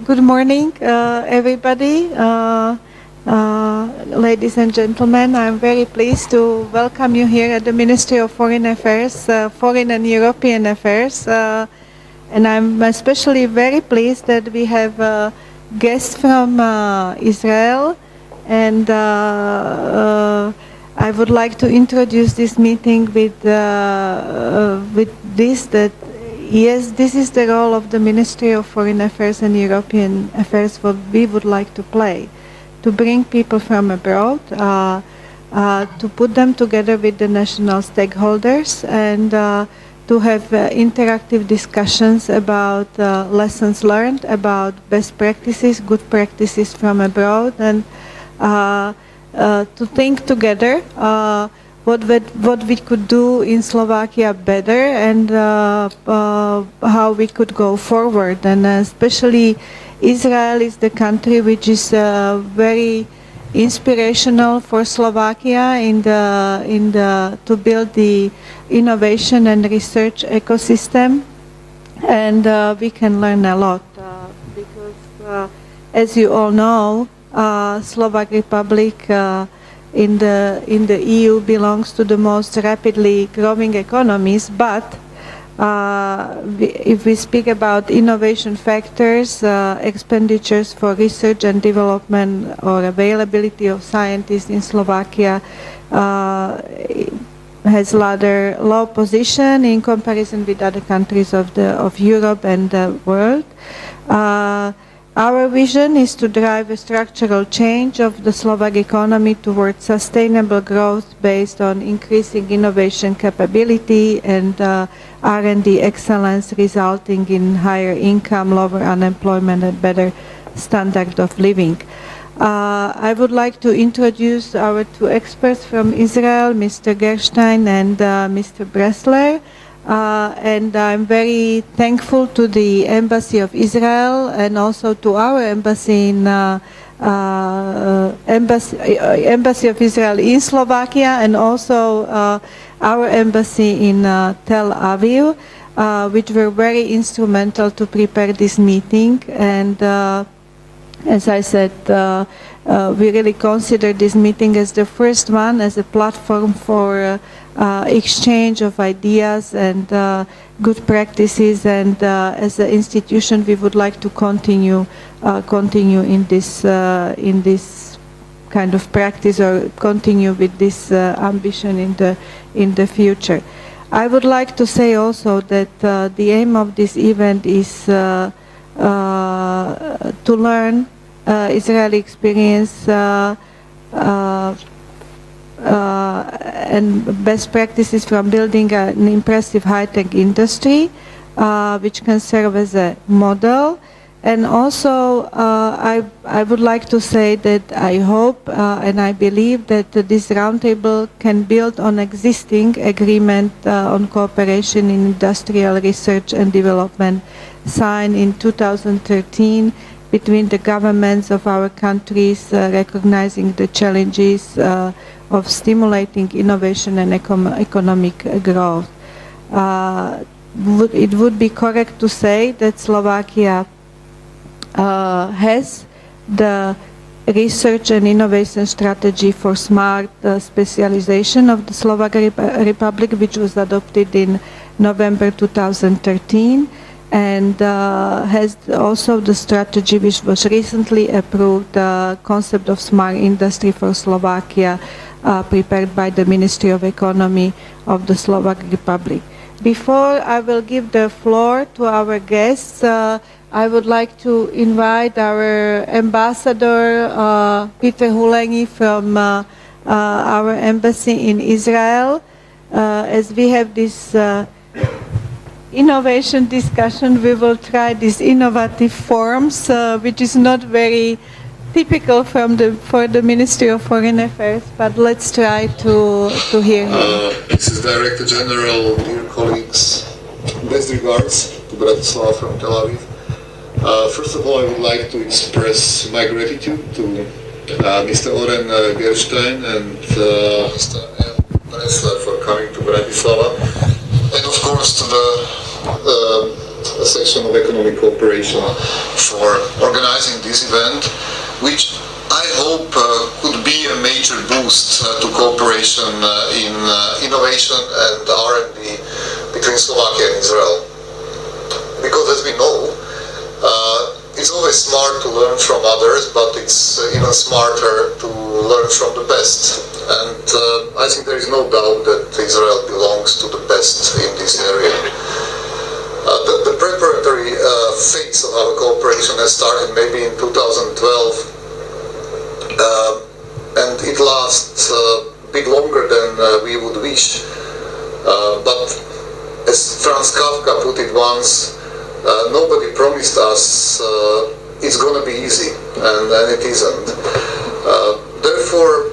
Good morning, everybody. Ladies and gentlemen, I'm very pleased to welcome you here at the Ministry of Foreign Affairs, Foreign and European Affairs. And I'm especially very pleased that we have guests from Israel. And I would like to introduce this meeting with this, that yes, this is the role of the Ministry of Foreign Affairs and European Affairs, what we would like to play, to bring people from abroad, to put them together with the national stakeholders, and to have interactive discussions about lessons learned, about best practices, good practices from abroad, and to think together what we could do in Slovakia better, and how we could go forward. And especially Israel is the country which is very inspirational for Slovakia to build the innovation and research ecosystem, and we can learn a lot because as you all know, Slovak Republic in the EU belongs to the most rapidly growing economies, but if we speak about innovation factors, expenditures for research and development or availability of scientists in Slovakia has rather low position in comparison with other countries of Europe and the world. Our vision is to drive a structural change of the Slovak economy towards sustainable growth based on increasing innovation capability and R&D excellence, resulting in higher income, lower unemployment, and better standard of living. I would like to introduce our two experts from Israel, Mr. Gerstein and Mr. Bressler. And I'm very thankful to the Embassy of Israel and also to our embassy in Embassy of Israel in Slovakia, and also our embassy in Tel Aviv, which were very instrumental to prepare this meeting. And as I said, we really consider this meeting as the first one, as a platform for exchange of ideas and good practices, and as an institution we would like to continue in this kind of practice, or continue with this ambition in the future. I would like to say also that the aim of this event is to learn Israeli experience and best practices from building an impressive high-tech industry, which can serve as a model. And also, I would like to say that I hope and I believe that this roundtable can build on existing agreement on cooperation in industrial research and development signed in 2013 between the governments of our countries, recognizing the challenges of stimulating innovation and economic growth. It would be correct to say that Slovakia has the research and innovation strategy for smart specialization of the Slovak Republic, which was adopted in November 2013, and has also the strategy which was recently approved, the concept of smart industry for Slovakia, prepared by the Ministry of Economy of the Slovak Republic. Before I will give the floor to our guests, I would like to invite our ambassador, Peter Hulenyi, from our embassy in Israel. As we have this innovation discussion, we will try these innovative forms, which is not very typical for the Ministry of Foreign Affairs, but let's try to hear him. Mrs. Director General, dear colleagues, best regards to Bratislava from Tel Aviv. First of all, I would like to express my gratitude to Mr. Oren Gerstein and Mr. Bressler for coming to Bratislava, and of course to the section of economic cooperation for organizing this event, which I hope could be a major boost to cooperation in innovation and R&D between Slovakia and Israel. Because as we know, it's always smart to learn from others, but it's even smarter to learn from the best. And I think there is no doubt that Israel belongs to the best in this area. The preparatory phase of our cooperation has started maybe in 2012, and it lasts a bit longer than we would wish. But as Franz Kafka put it once, nobody promised us it's going to be easy, and it isn't. Therefore,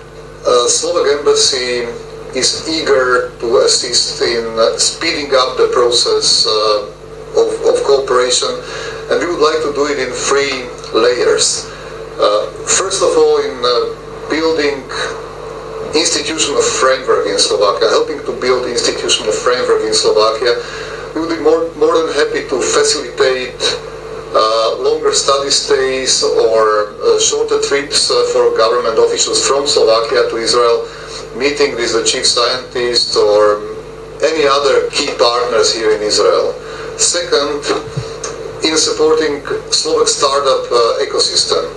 Slovak Embassy is eager to assist in speeding up the process of cooperation, and we would like to do it in 3 layers. First of all, in building institutional framework in Slovakia, helping to build institutional framework in Slovakia. We would be more than happy to facilitate longer study stays or shorter trips for government officials from Slovakia to Israel, meeting with the chief scientist or any other key partners here in Israel. Second, in supporting Slovak startup ecosystem.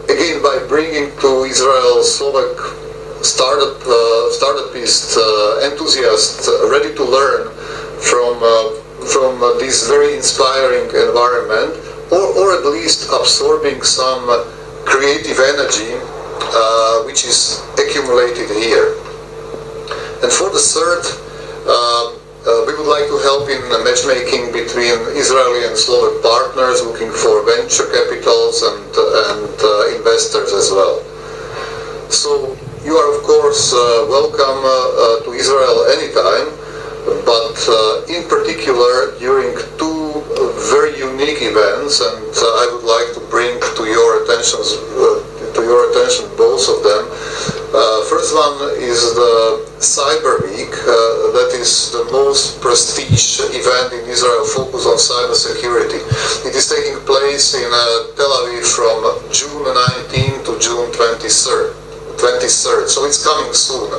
Again, by bringing to Israel Slovak startupist enthusiasts ready to learn from this very inspiring environment, or at least absorbing some creative energy which is accumulated here. And for the third, we would like to help in matchmaking between Israeli and Slovak partners looking for venture capitals and investors as well. So you are of course welcome to Israel anytime, but in particular during 2 very unique events, and I would like to bring to your attention both of them. First one is the Cyber Week, that is the most prestige event in Israel focused on cyber security. It is taking place in Tel Aviv from June 19 to June 23rd. So it's coming soon,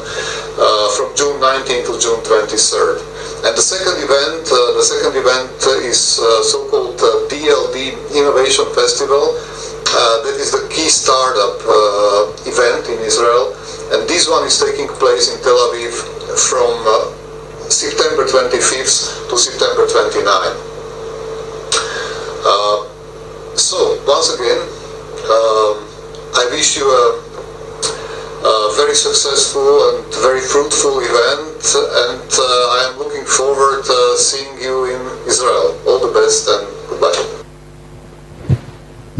from June 19 to June 23rd. And the second event is so-called DLD Innovation Festival. That is the key startup event in Israel, and this one is taking place in Tel Aviv from September 25th to September 29th. So once again, I wish you a very successful and very fruitful event, and I am looking forward to seeing you in Israel. All the best and goodbye.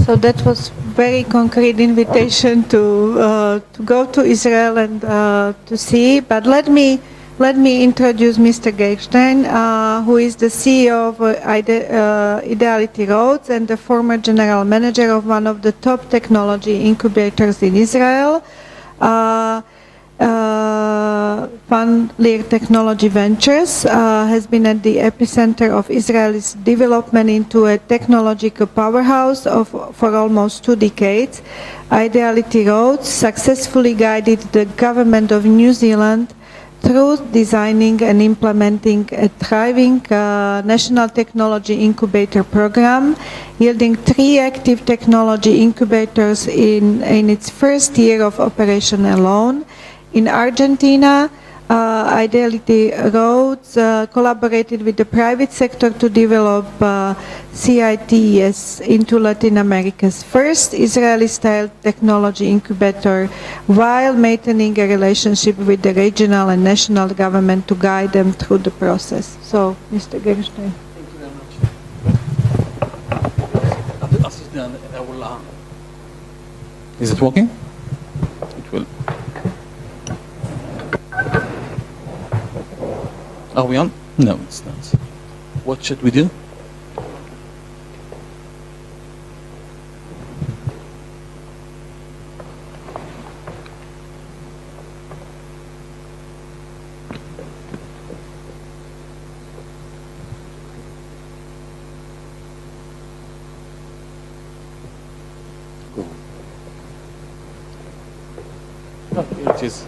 So that was very concrete invitation to go to Israel and to see. But let me introduce Mr. Gerstein, who is the CEO of Ideality Roads and the former general manager of one of the top technology incubators in Israel. Van Leer Technology Ventures has been at the epicenter of Israel's development into a technological powerhouse for almost 2 decades. Ideality Roads successfully guided the government of New Zealand through designing and implementing a thriving national technology incubator program, yielding 3 active technology incubators in its first year of operation alone. In Argentina, Ideality Roads collaborated with the private sector to develop CITES into Latin America's first Israeli-style technology incubator, while maintaining a relationship with the regional and national government to guide them through the process. So, Mr. Gerstein. Thank you very much. Is it working? It will. Are we on? No, it's not. What should we do? Oh, here it is.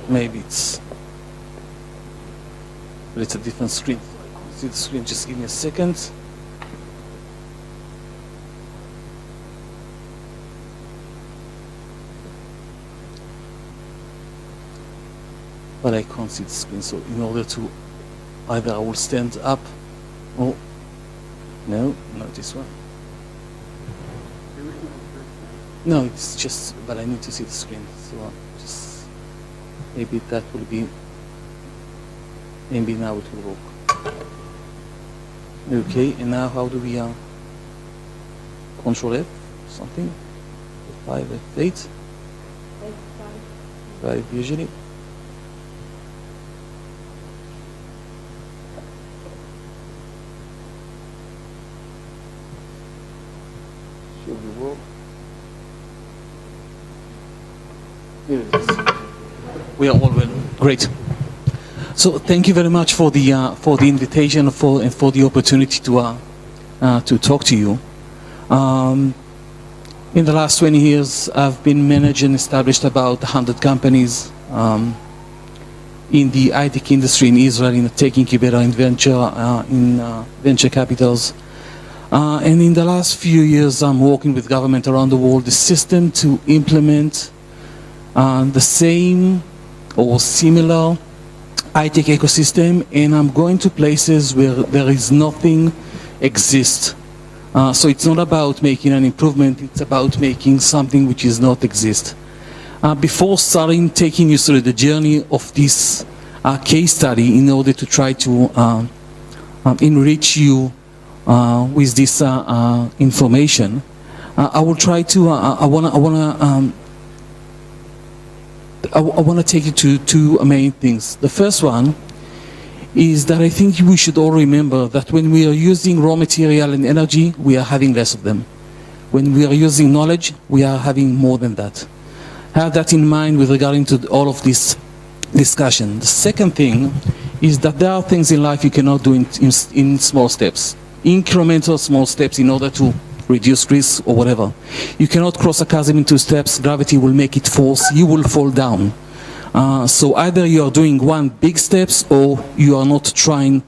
Maybe but it's a different screen. See the screen? Just give me a second. But I can't see the screen, so in order to either I will stand up or no, not this one. No, it's just, but I need to see the screen, so just maybe that will be, maybe now it will work. Okay, and now how do we Control F, something, F5, F8, F5 usually. Should we work? Here it is. We are all well. Great. So thank you very much for the invitation and for the opportunity to talk to you. In the last 20 years, I've been managed and established about 100 companies in the high-tech industry in Israel, in the tech incubator, in venture capitals. And in the last few years, I'm working with government around the world, the system to implement the same or similar high-tech ecosystem, and I'm going to places where there is nothing exist. So it's not about making an improvement, it's about making something which is not exist. Before starting taking you through the journey of this case study in order to try to enrich you with this information, I will try to, I want to take you to two main things. The first one is that I think we should all remember that when we are using raw material and energy, we are having less of them. When we are using knowledge, we are having more than that. Have that in mind with regarding to all of this discussion. The second thing is that there are things in life you cannot do in small steps. Incremental small steps in order to reduce risk or whatever. You cannot cross a chasm in 2 steps. Gravity will make it force. You will fall down. So either you are doing one big steps or you are not trying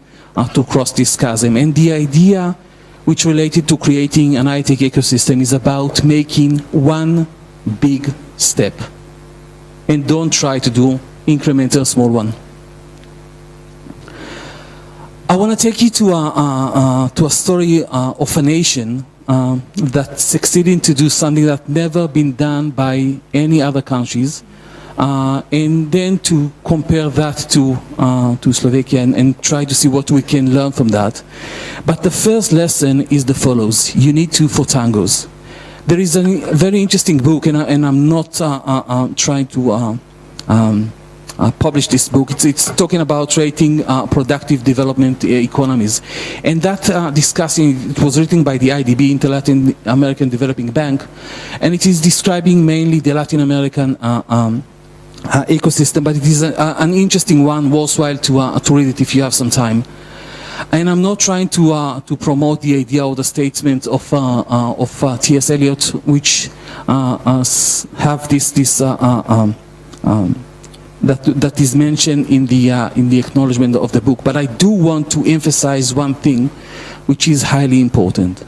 to cross this chasm. And the idea which related to creating an high-tech ecosystem is about making one big step. And don't try to do incremental small one. I want to take you to a story of a nation that succeeded to do something that never been done by any other countries, and then to compare that to Slovakia and try to see what we can learn from that. But the first lesson is the follows: you need 2 for tangos. There is a very interesting book, and I'm not trying to published this book. It's talking about rating productive development economies, and that it was written by the IDB, the Latin American Developing Bank, and it is describing mainly the Latin American ecosystem, but it is an interesting one, worthwhile to read it if you have some time. And I'm not trying to promote the idea or the statement of T.S. Eliot, which have this that is mentioned in the acknowledgement of the book. But I do want to emphasize one thing which is highly important,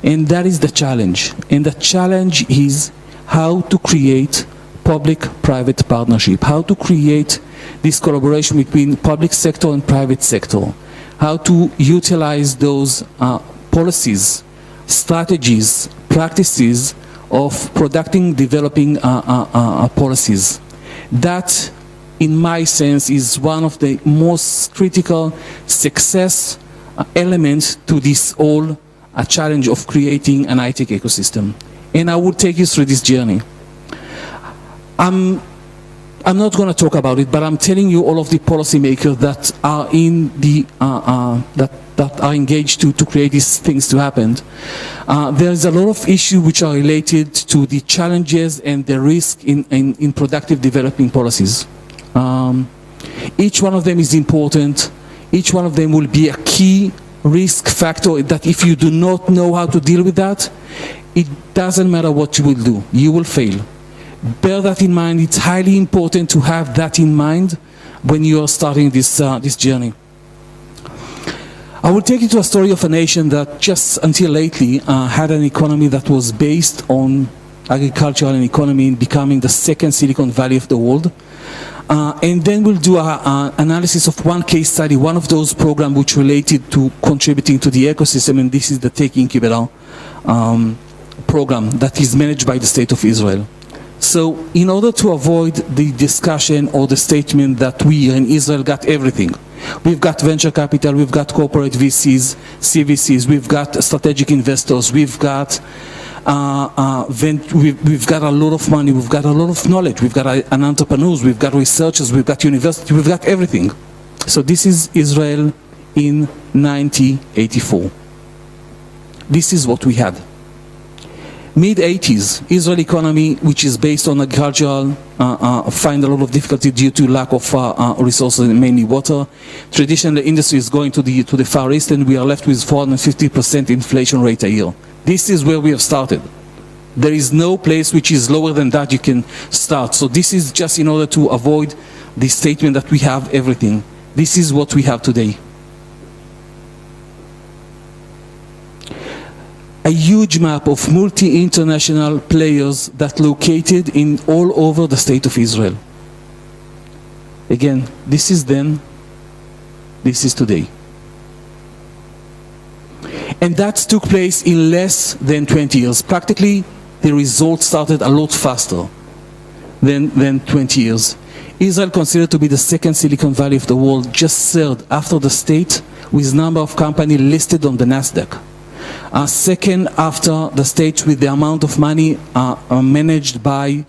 and that is the challenge. And the challenge is how to create public-private partnership, how to create this collaboration between public sector and private sector, how to utilize those policies, strategies, practices of developing policies. That, in my sense, is one of the most critical success elements to this whole challenge of creating an high-tech ecosystem. And I will take you through this journey. I'm not going to talk about it, but I'm telling you all of the policymakers that are in the that are engaged to create these things to happen. There is a lot of issues which are related to the challenges and the risk in productive developing policies. Each one of them is important. Each one of them will be a key risk factor that if you do not know how to deal with that, it doesn't matter what you will do, you will fail. Bear that in mind. It's highly important to have that in mind when you are starting this journey. I will take you to a story of a nation that just until lately had an economy that was based on agriculture and economy, becoming the second Silicon Valley of the world. And then we'll do an analysis of one case study, one of those programs which related to contributing to the ecosystem, and this is the Tech Incubator program that is managed by the State of Israel. So in order to avoid the discussion or the statement that we in Israel got everything, we've got venture capital, we've got corporate VCs, CVCs, we've got strategic investors, we've got we've got a lot of money, we've got a lot of knowledge, we've got an entrepreneurs, we've got researchers, we've got university, we've got everything. So this is Israel in 1984. This is what we had. Mid-80s, Israel economy, which is based on agriculture, find a lot of difficulty due to lack of resources, mainly water. Traditionally, industry is going to the Far East, and we are left with 450% inflation rate a year. This is where we have started. There is no place which is lower than that you can start. So this is just in order to avoid the statement that we have everything. This is what we have today. A huge map of multi-international players that located in all over the state of Israel. Again, this is then, this is today. And that took place in less than 20 years. Practically, the results started a lot faster than 20 years. Israel considered to be the second Silicon Valley of the world, just third after the state, with number of companies listed on the NASDAQ. Second after the state with the amount of money managed by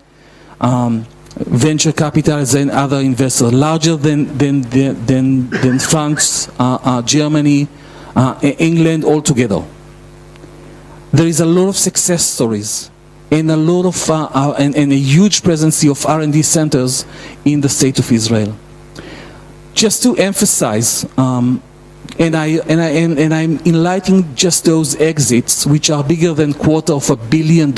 venture capitals and other investors, larger than France, Germany, England altogether. There is a lot of success stories and a lot of and a huge presence of R&D centers in the state of Israel. Just to emphasize, and I'm enlightening just those exits, which are bigger than $250 million,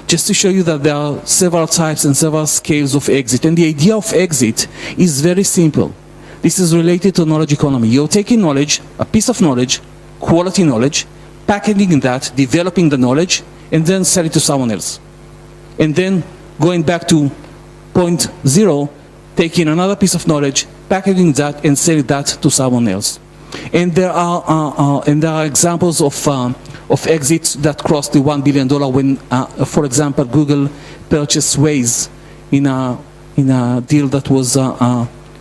just to show you that there are several types and several scales of exit. And the idea of exit is very simple. This is related to knowledge economy. You're taking knowledge, a piece of knowledge, quality knowledge, packaging that, developing the knowledge, and then sell it to someone else. And then going back to point zero, taking another piece of knowledge, packaging that, and selling that to someone else. And there are examples of exits that crossed the $1 billion when, for example, Google purchased Waze in a deal that was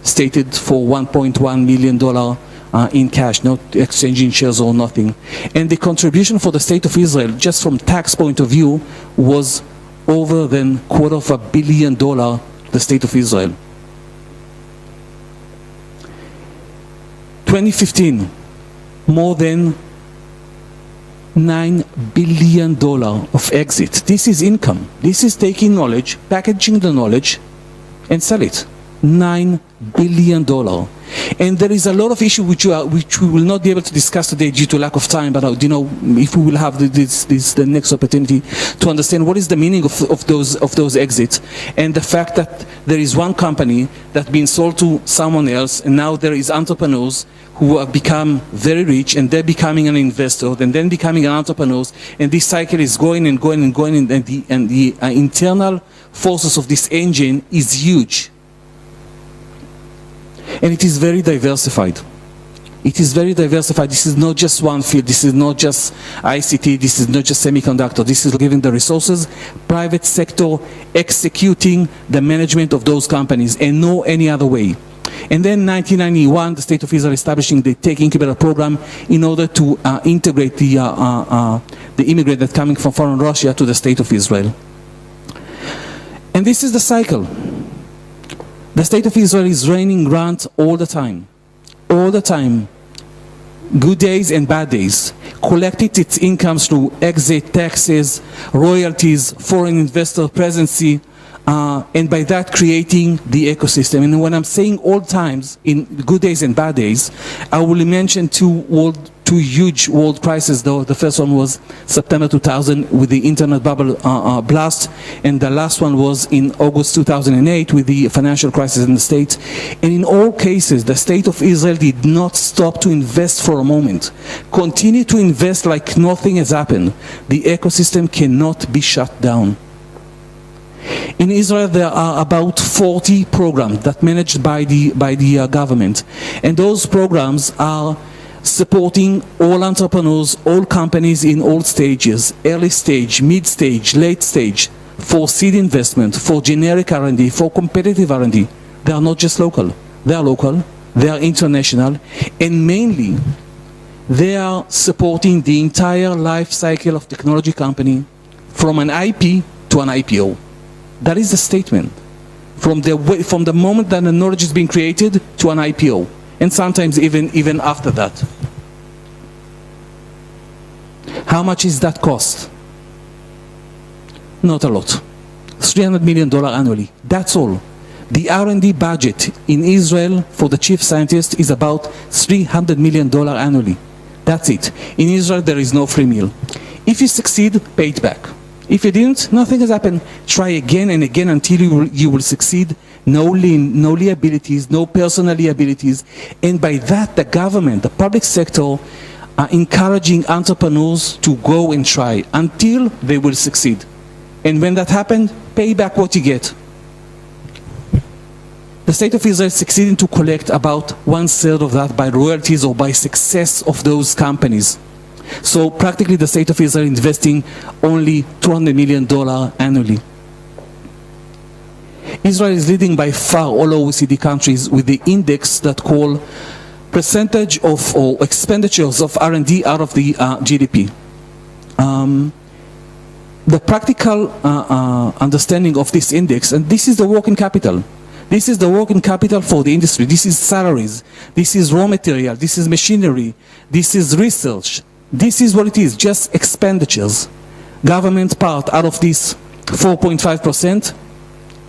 stated for $1.1 million in cash, not exchanging shares or nothing. And the contribution for the state of Israel, just from tax point of view, was over than $250 million to the state of Israel. 2015, more than $9 billion of exit. This is income. This is taking knowledge, packaging the knowledge, and sell it. $9 billion. And there is a lot of issues which we will not be able to discuss today due to lack of time, but if we will have the next opportunity to understand what is the meaning of those exits, and the fact that there is one company that's been sold to someone else, and now there is entrepreneurs who have become very rich, and they're becoming an investor, and then becoming an entrepreneur, and this cycle is going and going and going, and the internal forces of this engine is huge. And it is very diversified. It is very diversified. This is not just one field. This is not just ICT. This is not just semiconductor. This is giving the resources, private sector executing the management of those companies, and no any other way. And then 1991, the State of Israel establishing the Tech Incubator program in order to integrate the immigrant that's coming from foreign Russia to the State of Israel. And this is the cycle. The State of Israel is raining grants all the time. All the time. Good days and bad days. Collected its incomes through exit, taxes, royalties, foreign investor presence, and by that creating the ecosystem. And when I'm saying all times, in good days and bad days, I will mention two huge world crises, though. The first one was September 2000 with the internet bubble blast, and the last one was in August 2008 with the financial crisis in the States. And in all cases, the state of Israel did not stop to invest for a moment. Continue to invest like nothing has happened. The ecosystem cannot be shut down. In Israel, there are about 40 programs that are managed by the government. And those programs are supporting all entrepreneurs, all companies in all stages, early stage, mid stage, late stage, for seed investment, for generic R&D, for competitive R&D. They are not just local. They are local, they are international, and mainly they are supporting the entire life cycle of technology company from an IP to an IPO. That is the statement. From the moment that the knowledge is being created to an IPO, and sometimes even after that. How much is that cost? Not a lot. $300 million annually. That's all. The R&D budget in Israel for the chief scientist is about $300 million annually. That's it. In Israel, there is no free meal. If you succeed, pay it back. If you didn't, nothing has happened. Try again and again until you will succeed. No liabilities, no personal liabilities. And by that, the government, the public sector, are encouraging entrepreneurs to go and try until they will succeed. And when that happens, pay back what you get. The state of Israel is succeeding to collect about 1/3 of that by royalties or by success of those companies. So practically the state of Israel is investing only $200 million annually. Israel is leading by far all OECD countries with the index that call percentage of or expenditures of R&D out of the GDP. The practical understanding of this index, and this is the working capital. This is the working capital for the industry. This is salaries. This is raw material. This is machinery. This is research. This is what it is, just expenditures. Government part out of this 4.5%,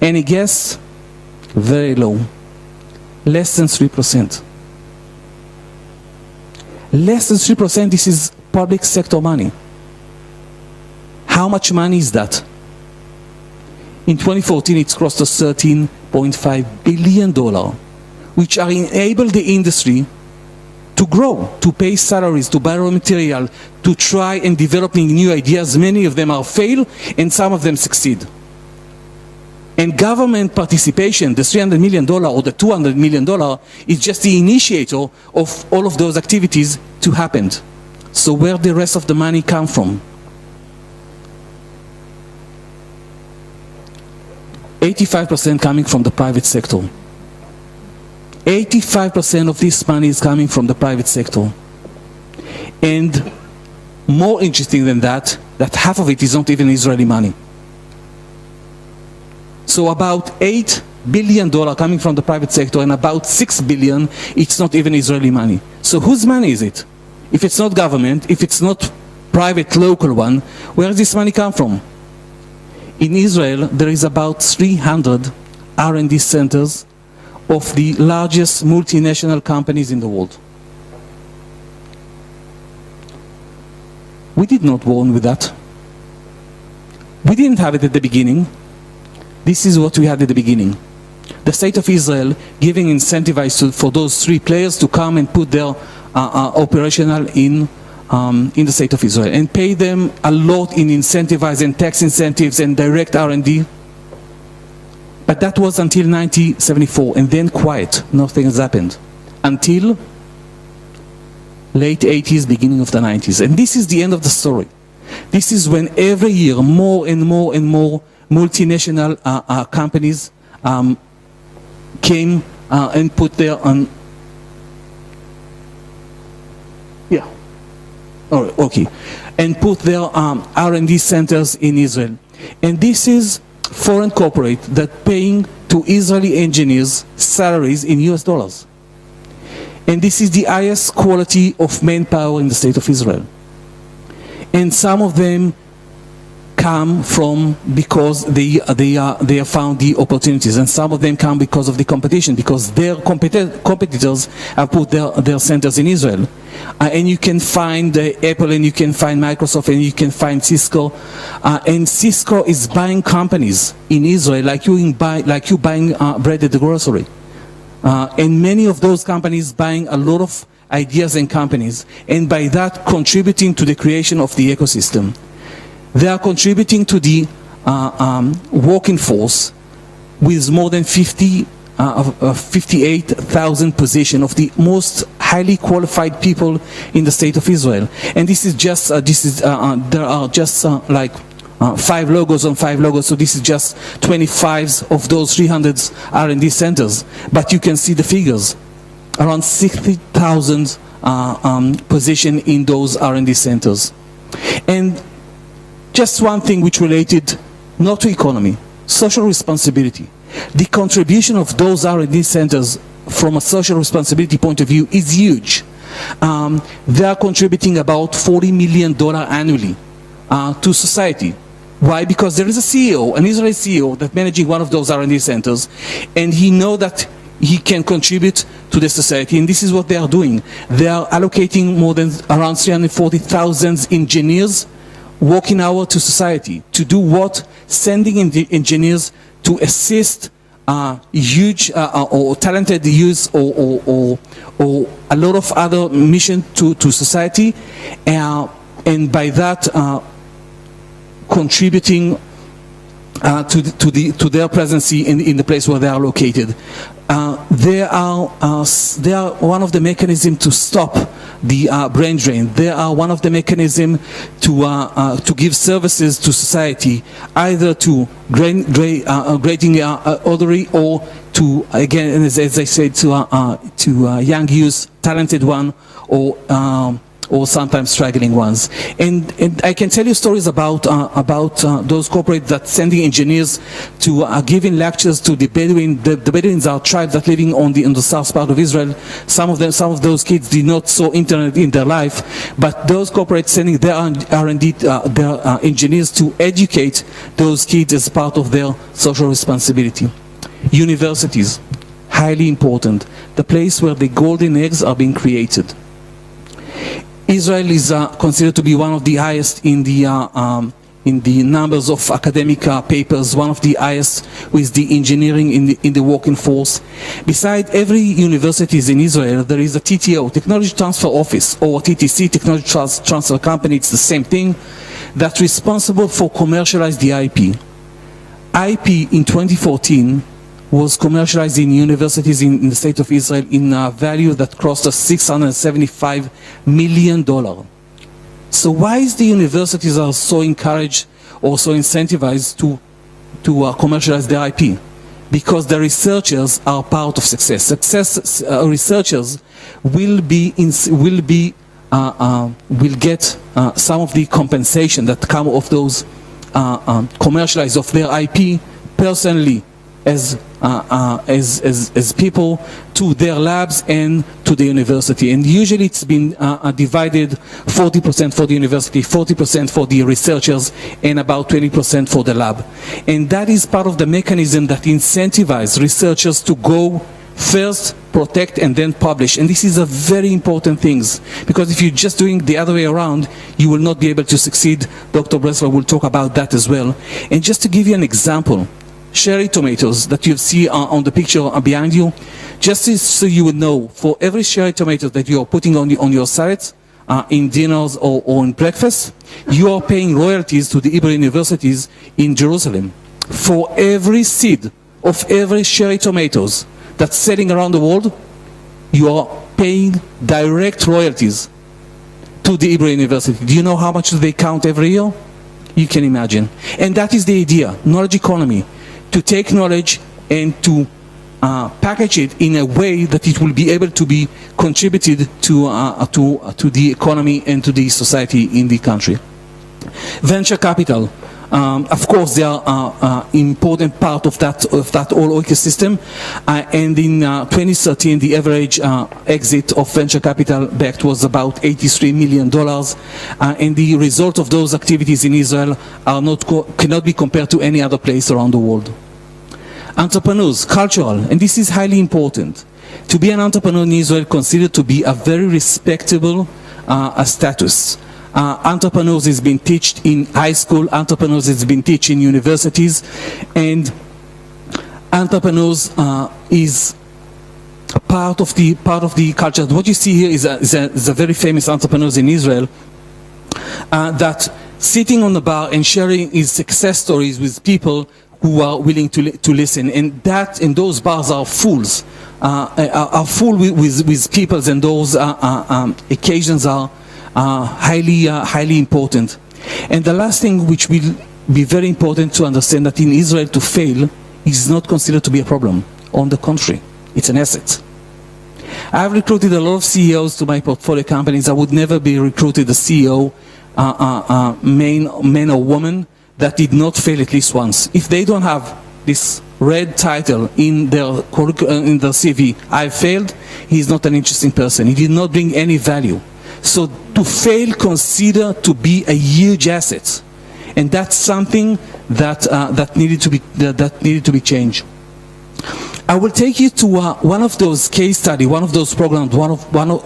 any guess? Very low. Less than 3%. Less than 3%, this is public sector money. How much money is that? In 2014, it's crossed to $13.5 billion, which are enable the industry to grow, to pay salaries, to buy raw material, to try and developing new ideas. Many of them are fail, and some of them succeed. And government participation, the $300 million or the $200 million, is just the initiator of all of those activities to happen. So where the rest of the money come from? 85% coming from the private sector. 85% of this money is coming from the private sector. And more interesting than that, that half of it is not even Israeli money. So about $8 billion coming from the private sector and about $6 billion, it's not even Israeli money. So whose money is it? If it's not government, if it's not private local one, where does this money come from? In Israel, there is about 300 R&D centers of the largest multinational companies in the world. We did not born with that. We didn't have it at the beginning. This is what we had at the beginning. The state of Israel giving incentives for those three players to come and put their operational in the state of Israel and pay them a lot in incentives and tax incentives and direct R&D. But that was until 1974, and then quiet. Nothing has happened until late 80s, beginning of the 90s. And this is the end of the story. This is when every year more and more and more multinational companies came and put their and put their R&D centers in Israel. And this is foreign corporate that paying to Israeli engineers salaries in US dollars. And this is the highest quality of manpower in the state of Israel. And some of them come from because they have found the opportunities, and some of them come because of the competition, because their competitors have put their centers in Israel. And you can find Apple, and you can find Microsoft, and you can find Cisco. And Cisco is buying companies in Israel like you buying bread at the grocery. And many of those companies buying a lot of ideas and companies, and by that contributing to the creation of the ecosystem. They are contributing to the working force with more than 58,000 positions of the most highly qualified people in the state of Israel. And this is just there are just like 5 logos on 5 logos, so this is just 25 of those 300 R&D centers. But you can see the figures. Around 60,000 positions in those R&D centers. And just one thing which related not to economy, social responsibility. The contribution of those R&D centers from a social responsibility point of view is huge. They are contributing about $40 million annually to society. Why? Because there is a CEO, an Israeli CEO, that's managing one of those R&D centers, and he knows that he can contribute to the society, and this is what they are doing. They are allocating more than around 340,000 engineers working hours to society. To do what? Sending in the engineers to assist huge or talented youth or a lot of other mission to society, and by that contributing to their presence in the place where they are located. They are one of the mechanisms to stop the brain drain. They are one of the mechanisms to give services to society, either to grading elderly or to, again, as I said, to young youth, talented one, or sometimes struggling ones. And I can tell you stories about those corporates that sending engineers to giving lectures to the Bedouin. The Bedouins are tribes that living on the south part of Israel. Some of those kids did not saw internet in their life, but those corporates sending their R&D, their engineers to educate those kids as part of their social responsibility. Universities, highly important. The place where the golden eggs are being created. Israel is considered to be one of the highest in the numbers of academic papers, one of the highest with the engineering in the working force. Besides every universities in Israel, there is a TTO, Technology Transfer Office, or TTC, Technology Transfer Company. It's the same thing, that's responsible for commercialize the IP. IP in 2014 was commercialized in universities in the state of Israel in a value that crossed $675 million. So why is the universities are so encouraged or so incentivized to commercialize their IP? Because the researchers are part of success. Researchers will get some of the compensation that come of those commercialize of their IP personally, as people to their labs and to the university. And usually it's been divided 40% for the university, 40% for the researchers, and about 20% for the lab. And that is part of the mechanism that incentivizes researchers to go first, protect, and then publish. And this is a very important thing, because if you're just doing the other way around, you will not be able to succeed. Dr. Bressler will talk about that as well. And just to give you an example, cherry tomatoes that you see on the picture behind you, just so you would know, for every cherry tomato that you are putting on your salads, in dinners or in breakfast, you are paying royalties to the Hebrew universities in Jerusalem. For every seed of every cherry tomatoes that's selling around the world, you are paying direct royalties to the Hebrew university. Do you know how much they count every year? You can imagine. And that is the idea, knowledge economy. To take knowledge and to package it in a way that it will be able to be contributed to the economy and to the society in the country. Venture capital. Of course, they are important part of that whole ecosystem. And in 2013, the average exit of venture capital backed was about $83 million. And the result of those activities in Israel cannot be compared to any other place around the world. Entrepreneurs, cultural, and this is highly important. To be an entrepreneur in Israel considered to be a very respectable status. Entrepreneurs is being taught in high school, entrepreneurs is being taught in universities, and entrepreneurs is part of the culture. What you see here is a very famous entrepreneur in Israel that sitting on the bar and sharing his success stories with people who are willing to listen, and those bars are full with people, and those occasions are highly important. And the last thing which will be very important to understand, that in Israel to fail is not considered to be a problem. On the contrary, it's an asset. I've recruited a lot of CEOs to my portfolio companies. I would never be recruited a CEO, man or woman, that did not fail at least once. If they don't have this red title in their CV, I failed, he's not an interesting person. He did not bring any value. So to fail, consider to be a huge asset, and that's something that needed to be changed. I will take you to one of those case studies, one of those programs,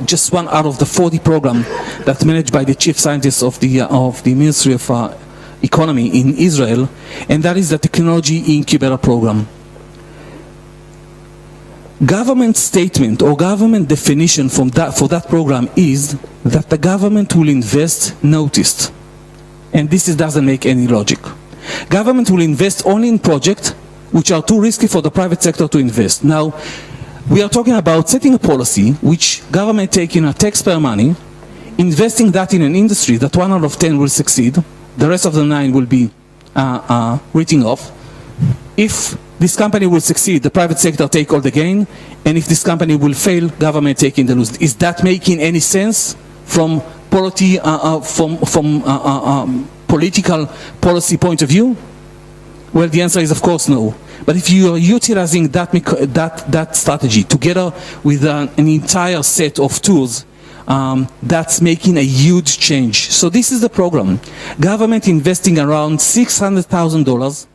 just one out of the 40 programs that's managed by the chief scientist of the Ministry of Economy in Israel, and that is the Technology Incubator Program. Government statement or government definition for that program is that the government will invest noticed, and this doesn't make any logic. Government will invest only in projects which are too risky for the private sector to invest. Now, we are talking about setting a policy which government taking a taxpayer money, investing that in an industry that 1 out of 10 will succeed, the rest of the 9 will be written off. If this company will succeed, the private sector take all the gain, and if this company will fail, government taking the loss. Is that making any sense from political policy point of view? Well, the answer is of course no. But if you are utilizing that strategy together with an entire set of tools, that's making a huge change. So this is the program. Government investing around $600,000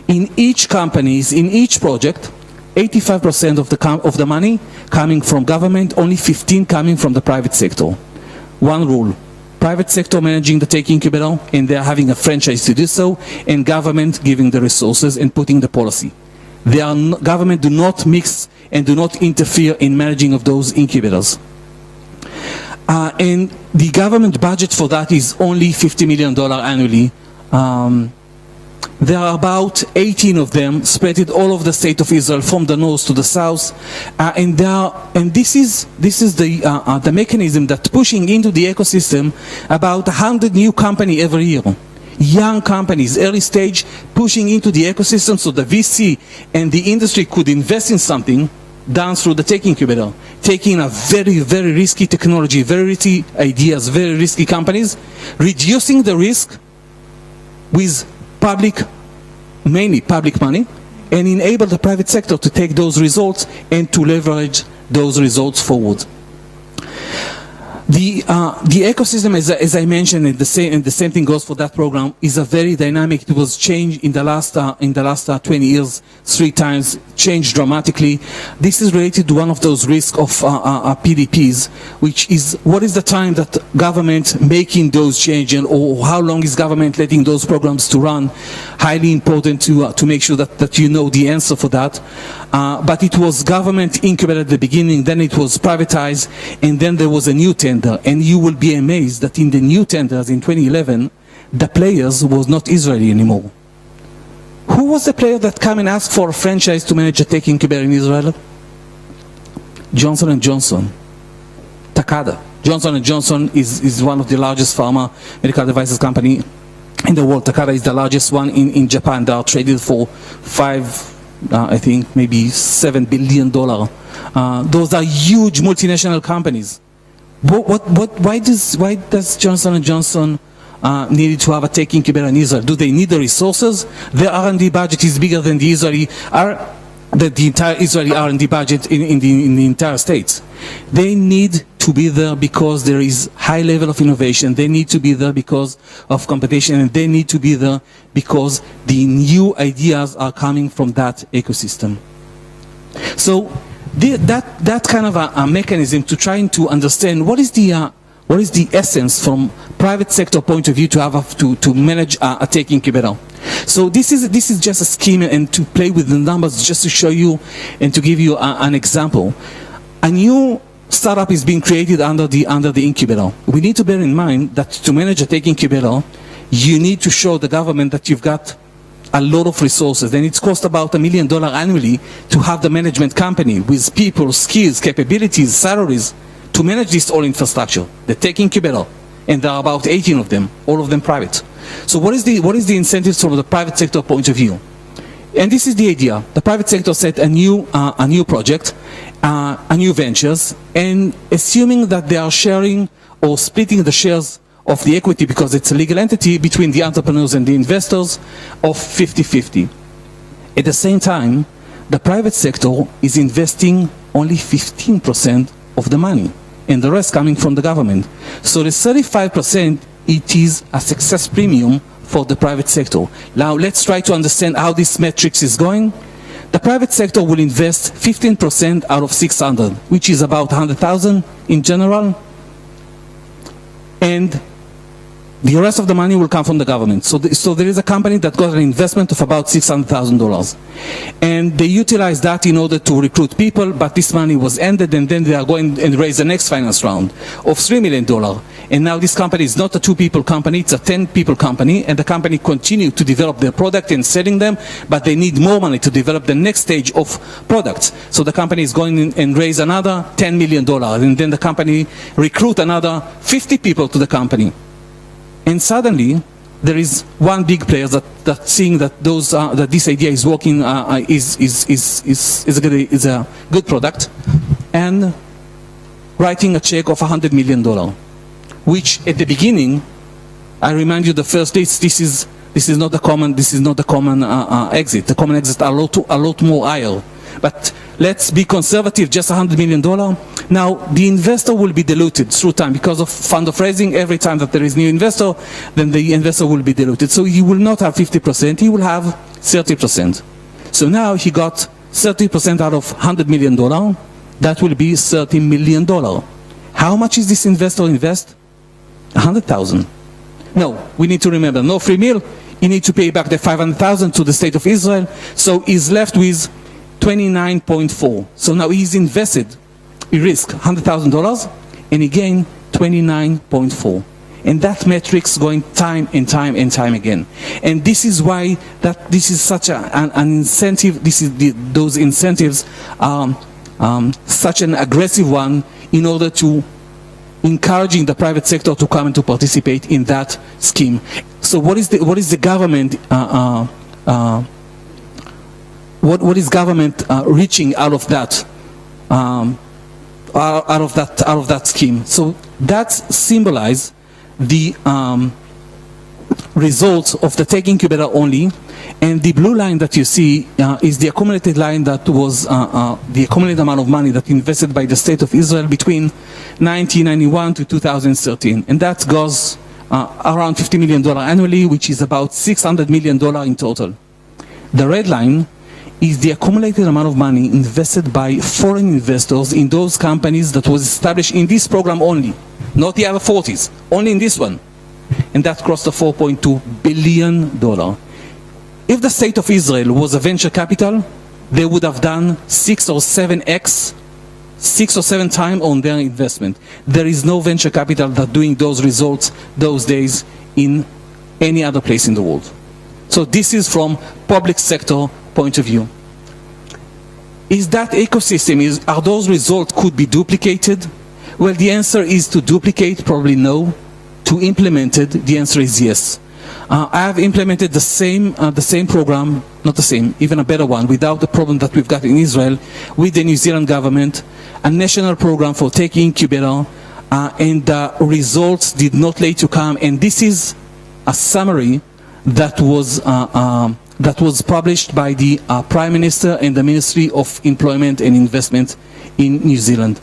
in each companies, in each project. 85% of the money coming from government, only 15% coming from the private sector. One rule: private sector managing the tech incubator, and they're having a franchise to do so, and government giving the resources and putting the policy. Government do not mix and do not interfere in managing of those incubators. And the government budget for that is only $50 million annually. There are about 18 of them spread all over the state of Israel, from the north to the south, and this is the mechanism that pushing into the ecosystem about 100 new companies every year, young companies, early stage, pushing into the ecosystem so the VC and the industry could invest in something done through the tech incubator, taking a very risky technology, very risky ideas, very risky companies, reducing the risk with mainly public money, and enable the private sector to take those results and to leverage those results forward. The ecosystem, as I mentioned, and the same thing goes for that program, is a very dynamic. It was changed in the last 20 years, 3 times, changed dramatically. This is related to one of those risks of PDPs, which is what is the time that government making those changes, or how long is government letting those programs to run? Highly important to make sure that you know the answer for that. But it was government incubated at the beginning, then it was privatized, and then there was a new tender. And you will be amazed that in the new tenders in 2011, the players was not Israeli anymore. Who was the player that came and asked for a franchise to manage a tech incubator in Israel? Johnson & Johnson. Takeda. Johnson & Johnson is one of the largest pharma medical devices company in the world. Takeda is the largest one in Japan. They are traded for I think maybe $7 billion. Those are huge multinational companies. Why does Johnson & Johnson needed to have a tech incubator in Israel? Do they need the resources? Their R&D budget is bigger than the entire Israeli R&D budget in the entire states. They need to be there because there is high level of innovation. They need to be there because of competition, and they need to be there because the new ideas are coming from that ecosystem. So that kind of a mechanism to trying to understand what is the essence from private sector point of view to manage a tech incubator. So this is just a scheme, and to play with the numbers just to show you and to give you an example. A new startup is being created under the incubator. We need to bear in mind that to manage a tech incubator, you need to show the government that you've got a lot of resources, and it costs about $1 million annually to have the management company with people, skills, capabilities, salaries to manage this all infrastructure, the tech incubator, and there are about 18 of them, all of them private. So what is the incentives from the private sector point of view? And this is the idea. The private sector set a new project, a new ventures, and assuming that they are sharing or splitting the shares of the equity, because it's a legal entity, between the entrepreneurs and the investors of 50-50. At the same time, the private sector is investing only 15% of the money, and the rest coming from the government. So the 35%, it is a success premium for the private sector. Now let's try to understand how this matrix is going. The private sector will invest 15% out of 600, which is about 100,000 in general, and the rest of the money will come from the government. So there is a company that got an investment of about $600,000. And they utilize that in order to recruit people, but this money was ended, and then they are going and raise the next finance round of $3 million. And now this company is not a 2-people company, it's a 10-people company, and the company continue to develop their product and selling them, but they need more money to develop the next stage of products. So the company is going in and raise another $10 million, and then the company recruit another 50 people to the company. And suddenly, there is one big player that seeing that this idea is working, is a good product, and writing a check of $100 million, which at the beginning, I remind you, the first list, this is not the common exit. The common exit are a lot more higher. But let's be conservative, just $100 million. Now, the investor will be diluted through time because of fund of raising. Every time that there is new investor, then the investor will be diluted. So he will not have 50%, he will have 30%. So now he got 30% out of $100 million. That will be $30 million. How much is this investor invest? 100,000. No, we need to remember, no free meal. He needs to pay back the 500,000 to the state of Israel. So he's left with 29.4. So now he's invested, he risked $100,000, and he gained 29.4. And that matrix going time and time and time again. And this is why this is such an incentive. Those incentives are such an aggressive one in order to encouraging the private sector to come and to participate in that scheme. So what is the government? What is government reaching out of that? Out of that scheme. So that symbolizes the results of the tech incubator only, and the blue line that you see is the accumulated line that was the accumulated amount of money that invested by the state of Israel between 1991 to 2013, and that goes around $50 million annually, which is about $600 million in total. The red line is the accumulated amount of money invested by foreign investors in those companies that was established in this program only, not the other 40s, only in this one. And that crossed the $4.2 billion. If the state of Israel was a venture capital, they would have done 6 or 7 times on their investment. There is no venture capital that doing those results those days in any other place in the world. So this is from public sector point of view. Is that ecosystem, are those results could be duplicated? Well, the answer is to duplicate, probably no. To implement it, the answer is yes. I have implemented the same program, not the same, even a better one, without the problem that we've got in Israel, with the New Zealand government, a national program for tech incubator, and the results did not late to come. And this is a summary that was published by the Prime Minister and the Ministry of Employment and Investment in New Zealand.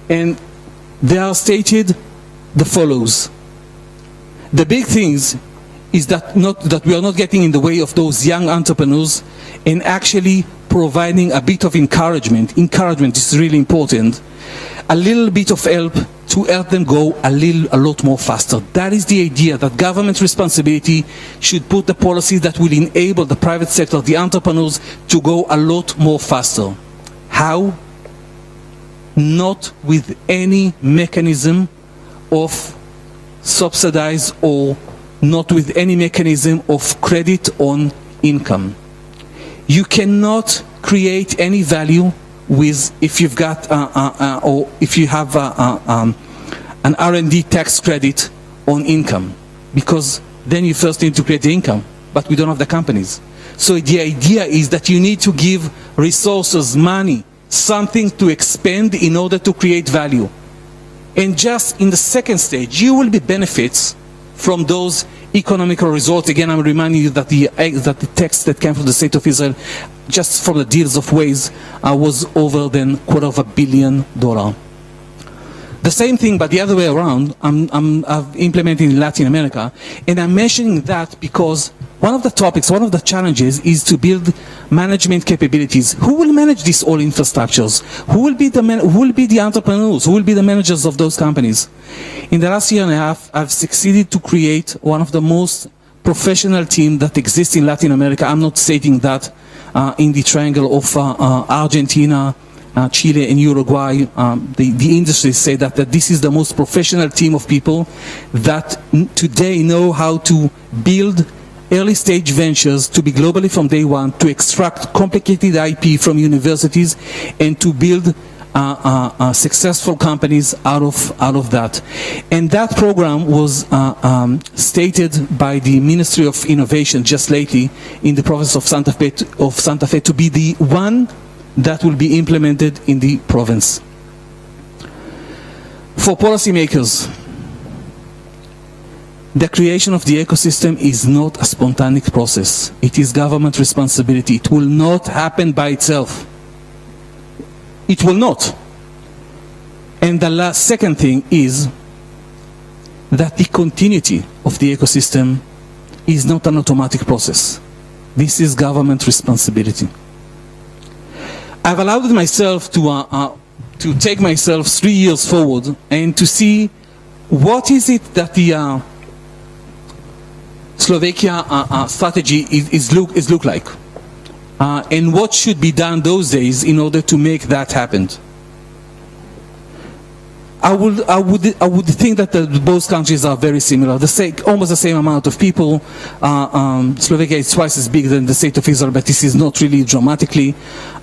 And they are stated the follows. The big things is that we are not getting in the way of those young entrepreneurs and actually providing a bit of encouragement. Encouragement is really important. A little bit of help to help them go a lot more faster. That is the idea, that government responsibility should put the policies that will enable the private sector, the entrepreneurs, to go a lot more faster. How? Not with any mechanism of subsidize or not with any mechanism of credit on income. You cannot create any value with if you've got or if you have an R&D tax credit on income, because then you first need to create the income, but we don't have the companies. So the idea is that you need to give resources, money, something to expend in order to create value. And just in the second stage, you will be benefits from those economical results. Again, I'm reminding you that the tax that came from the State of Israel, just from the deals of ways, was over than $250 million. The same thing, but the other way around, I've implemented in Latin America, and I'm mentioning that because one of the topics, one of the challenges is to build management capabilities. Who will manage these all infrastructures? Who will be the entrepreneurs? Who will be the managers of those companies? In the last year and a half, I've succeeded to create one of the most professional teams that exists in Latin America. I'm not stating that in the triangle of Argentina, Chile and Uruguay. The industry say that this is the most professional team of people that today know how to build early stage ventures, to be globally from day one, to extract complicated IP from universities and to build successful companies out of that. And that program was stated by the Ministry of Innovation just lately in the province of Santa Fe to be the one that will be implemented in the province. For policymakers, the creation of the ecosystem is not a spontaneous process. It is government responsibility. It will not happen by itself. It will not. And the second thing is that the continuity of the ecosystem is not an automatic process. This is government responsibility. I've allowed myself to take myself 3 years forward and to see what is it that the Slovakia strategy is look like, and what should be done those days in order to make that happen. I would think that both countries are very similar. Almost the same amount of people. Slovakia is twice as big than the State of Israel, but this is not really dramatically.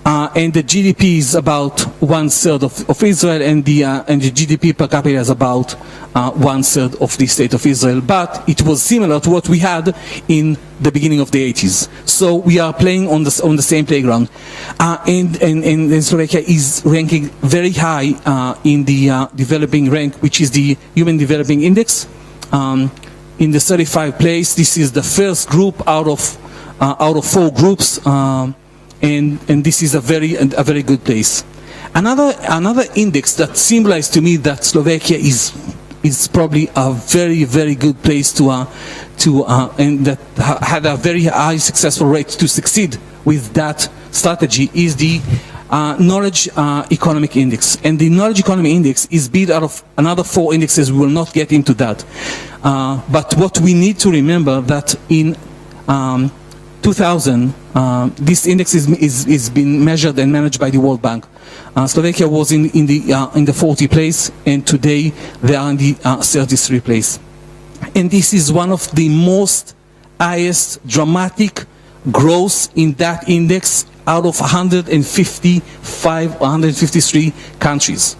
And the GDP is about 1/3 of Israel, and the GDP per capita is about 1/3 of the State of Israel. But it was similar to what we had in the beginning of the 80s. So we are playing on the same playground. And Slovakia is ranking very high in the developing rank, which is the Human Developing Index. In the 35th place, this is the first group out of 4 groups. And this is a very good place. Another index that symbolizes to me that Slovakia is probably a very good place and that had a very high successful rate to succeed with that strategy is the Knowledge Economic Index. And the Knowledge Economic Index is built out of another 4 indexes. We will not get into that. But what we need to remember that in 2000, this index is being measured and managed by the World Bank. Slovakia was in the 40th place, and today they are in the 33rd place. And this is one of the most highest dramatic growth in that index out of 155 or 153 countries.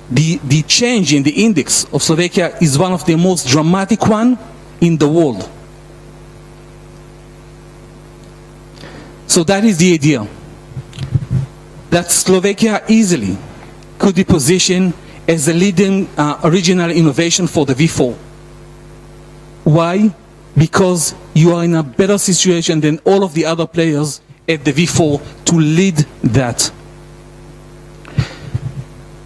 The change in the index of Slovakia is one of the most dramatic one in the world. So that is the idea, that Slovakia easily could be positioned as a leading regional innovation for the V4. Why? Because you are in a better situation than all of the other players at the V4 to lead that.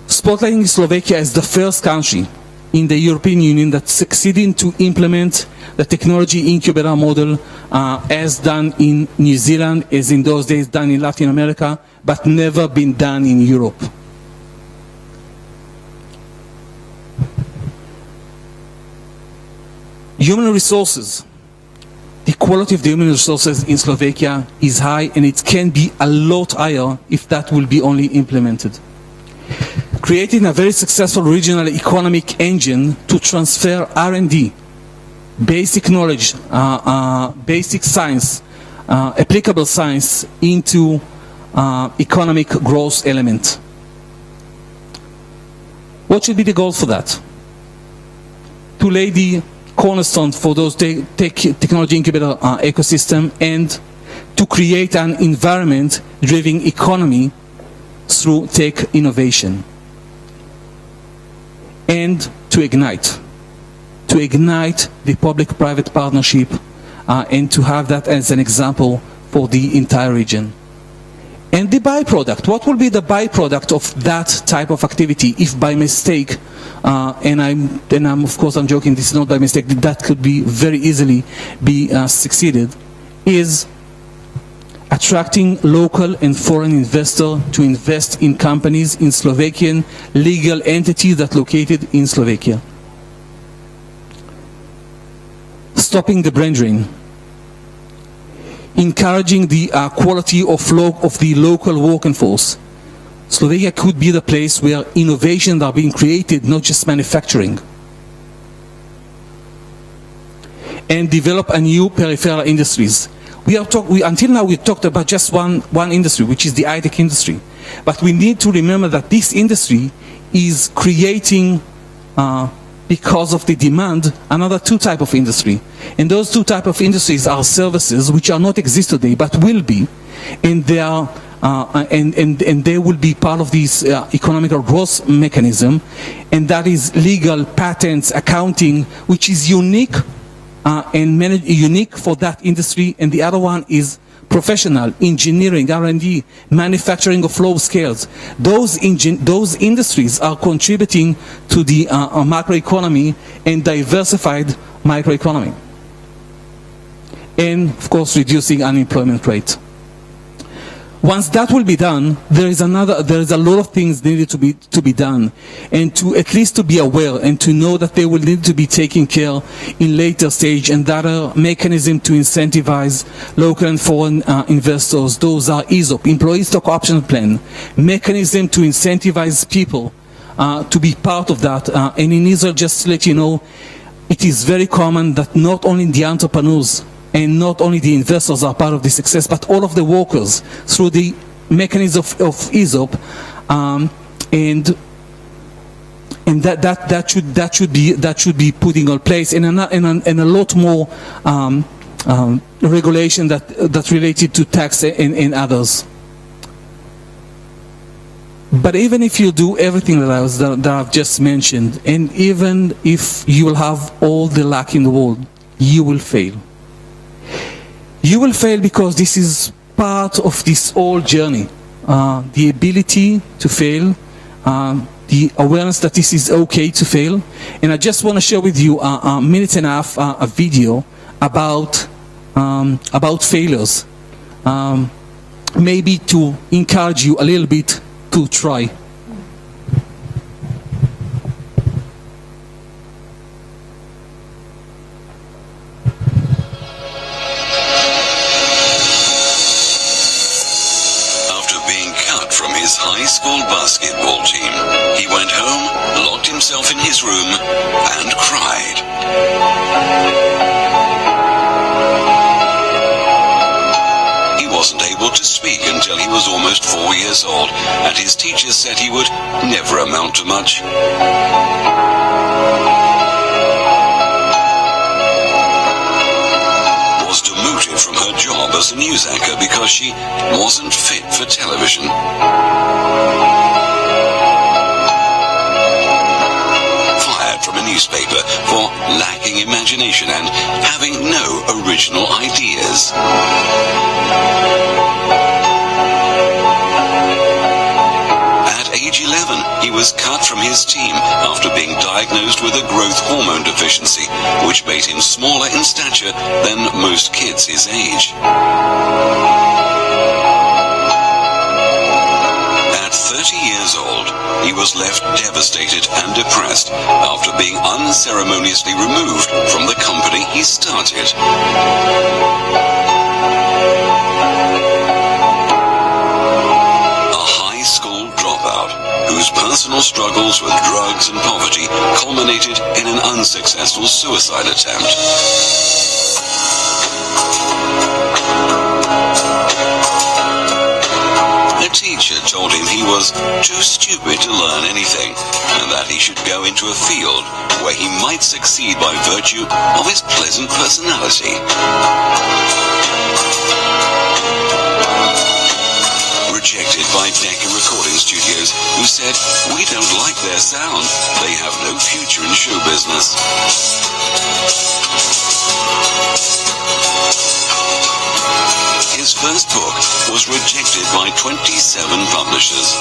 Spotlighting Slovakia as the first country in the European Union that succeeded to implement the technology incubator model as done in New Zealand, as in those days done in Latin America, but never been done in Europe. Human resources. The quality of the human resources in Slovakia is high, and it can be a lot higher if that will be only implemented. Creating a very successful regional economic engine to transfer R&D, basic knowledge, basic science, applicable science into economic growth element. What should be the goal for that? To lay the cornerstone for those technology incubator ecosystem, and to create an environment-driven economy through tech innovation. And to ignite the public-private partnership and to have that as an example for the entire region. And the byproduct, what will be the byproduct of that type of activity if by mistake, and I'm of course I'm joking, this is not by mistake, that could be very easily be succeeded, is attracting local and foreign investors to invest in companies in Slovakian legal entities that are located in Slovakia. Stopping the brain drain. Encouraging the quality of the local workforce. Slovakia could be the place where innovations are being created, not just manufacturing. And develop a new peripheral industries. Until now we talked about just one industry, which is the high-tech industry. But we need to remember that this industry is creating, because of the demand, another two types of industry. And those two types of industries are services which are not exist today, but will be. And they are, and they will be part of this economic growth mechanism. And that is legal, patents, accounting, which is unique unique for that industry, and the other one is professional, engineering, R&D, manufacturing of low scales. Those industries are contributing to the macroeconomy and diversified microeconomy. And of course reducing unemployment rate. Once that will be done, there is a lot of things needed to be done, and to at least to be aware and to know that they will need to be taken care in later stage, and that are mechanism to incentivize local and foreign investors. Those are ESOP, employee stock option plan, mechanism to incentivize people to be part of that. And in Israel, just to let you know, it is very common that not only the entrepreneurs and not only the investors are part of the success, but all of the workers through the mechanism of ESOP, and that should be put in place, and a lot more regulation that's related to tax and others. But even if you do everything that I've just mentioned, and even if you will have all the luck in the world, you will fail. You will fail because this is part of this whole journey. The ability to fail, the awareness that this is okay to fail. And I just want to share with you a minute and a half a video about failures, maybe to encourage you a little bit to try. High school basketball team. He went home, locked himself in his room, and cried. He wasn't able to speak until he was almost 4 years old, and his teachers said he would never amount to much. Was demoted from her job as a news anchor because she wasn't fit for television. newspaper for lacking imagination and having no original ideas. At age 11, he was cut from his team after being diagnosed with a growth hormone deficiency, which made him smaller in stature than most kids his age. At 30 years old, he was left devastated and depressed after being unceremoniously removed from the company he started. Whose personal struggles with drugs and poverty culminated in an unsuccessful suicide attempt. A teacher told him he was too stupid to learn anything, and that he should go into a field where he might succeed by virtue of his pleasant personality. Rejected by Decca Recording Studios, who said, "We don't like their sound. They have no future in show business." His first book was rejected by 27 publishers.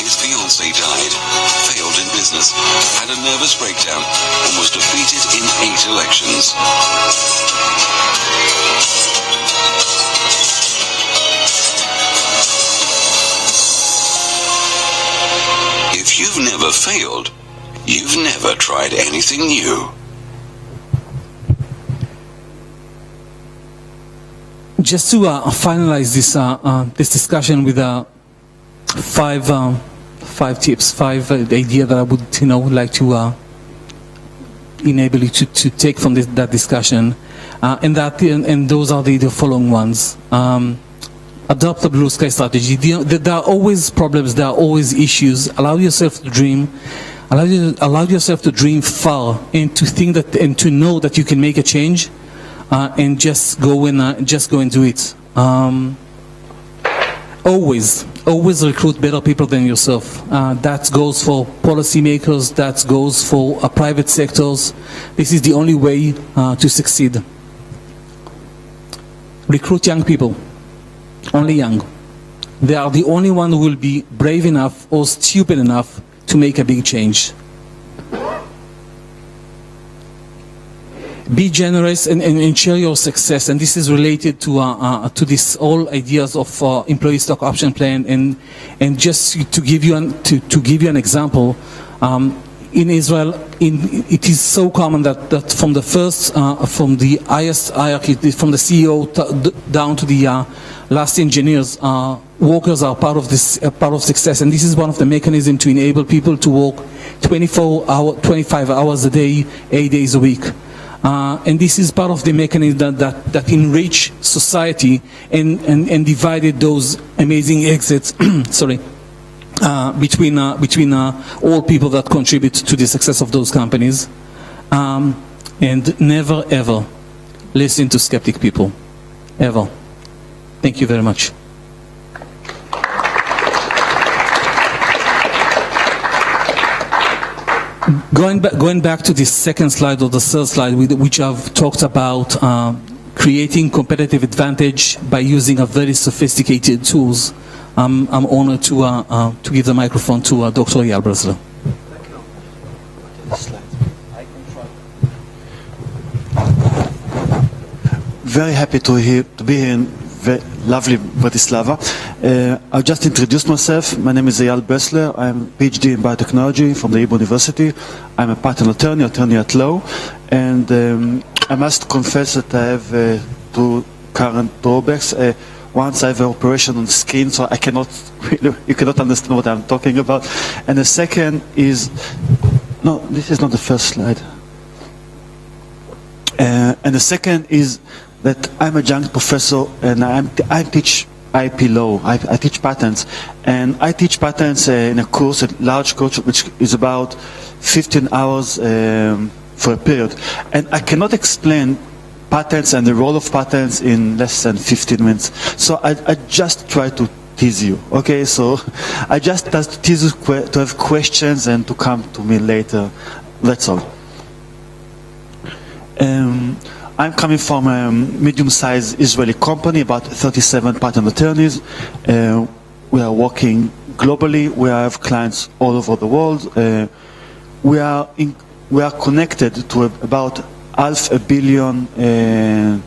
His fiancée died, failed in business, had a nervous breakdown, and was defeated in 8 elections. If you've never failed, you've never tried anything new. Just to finalize this discussion with 5 tips, 5 ideas that I would like to enable you to take from that discussion, and those are the following ones. Adopt a blue sky strategy. There are always problems, there are always issues. Allow yourself to dream. Allow yourself to dream far and to think that and to know that you can make a change, and just go and do it. Always recruit better people than yourself. That goes for policymakers, that goes for private sectors. This is the only way to succeed. Recruit young people, only young. They are the only one who will be brave enough or stupid enough to make a big change. Be generous and share your success, and this is related to this all ideas of employee stock option plan. And just to give you an example, in Israel, it is so common that from the highest hierarchy, from the CEO down to the last engineers, workers are part of success, and this is one of the mechanisms to enable people to work 25 hours a day, 8 days a week. And this is part of the mechanism that enrich society and divided those amazing exits between all people that contribute to the success of those companies. And never ever listen to skeptic people, ever. Thank you very much. Going back to the second slide or the third slide, which I've talked about creating competitive advantage by using a very sophisticated tools. I'm honored to give the microphone to Dr. Eyal Bressler. Very happy to be here in lovely Bratislava. I'll just introduce myself. My name is Eyal Bressler. I'm a PhD in biotechnology from the Hebrew University. I'm a patent attorney at law, and I must confess that I have 2 current drawbacks. Once I have an operation on the skin, so I cannot really, you cannot understand what I'm talking about. And the second is, no, this is not the first slide. And the second is that I'm a adjunct professor, and I teach IP law. I teach patents, and I teach patents in a course, a large course, which is about 15 hours for a period. And I cannot explain patents and the role of patents in less than 15 minutes. So I just try to tease you. Okay, so I just to tease you to have questions and to come to me later. That's all. I'm coming from a medium-sized Israeli company, about 37 patent attorneys. We are working globally. We have clients all over the world. We are connected to about $500 million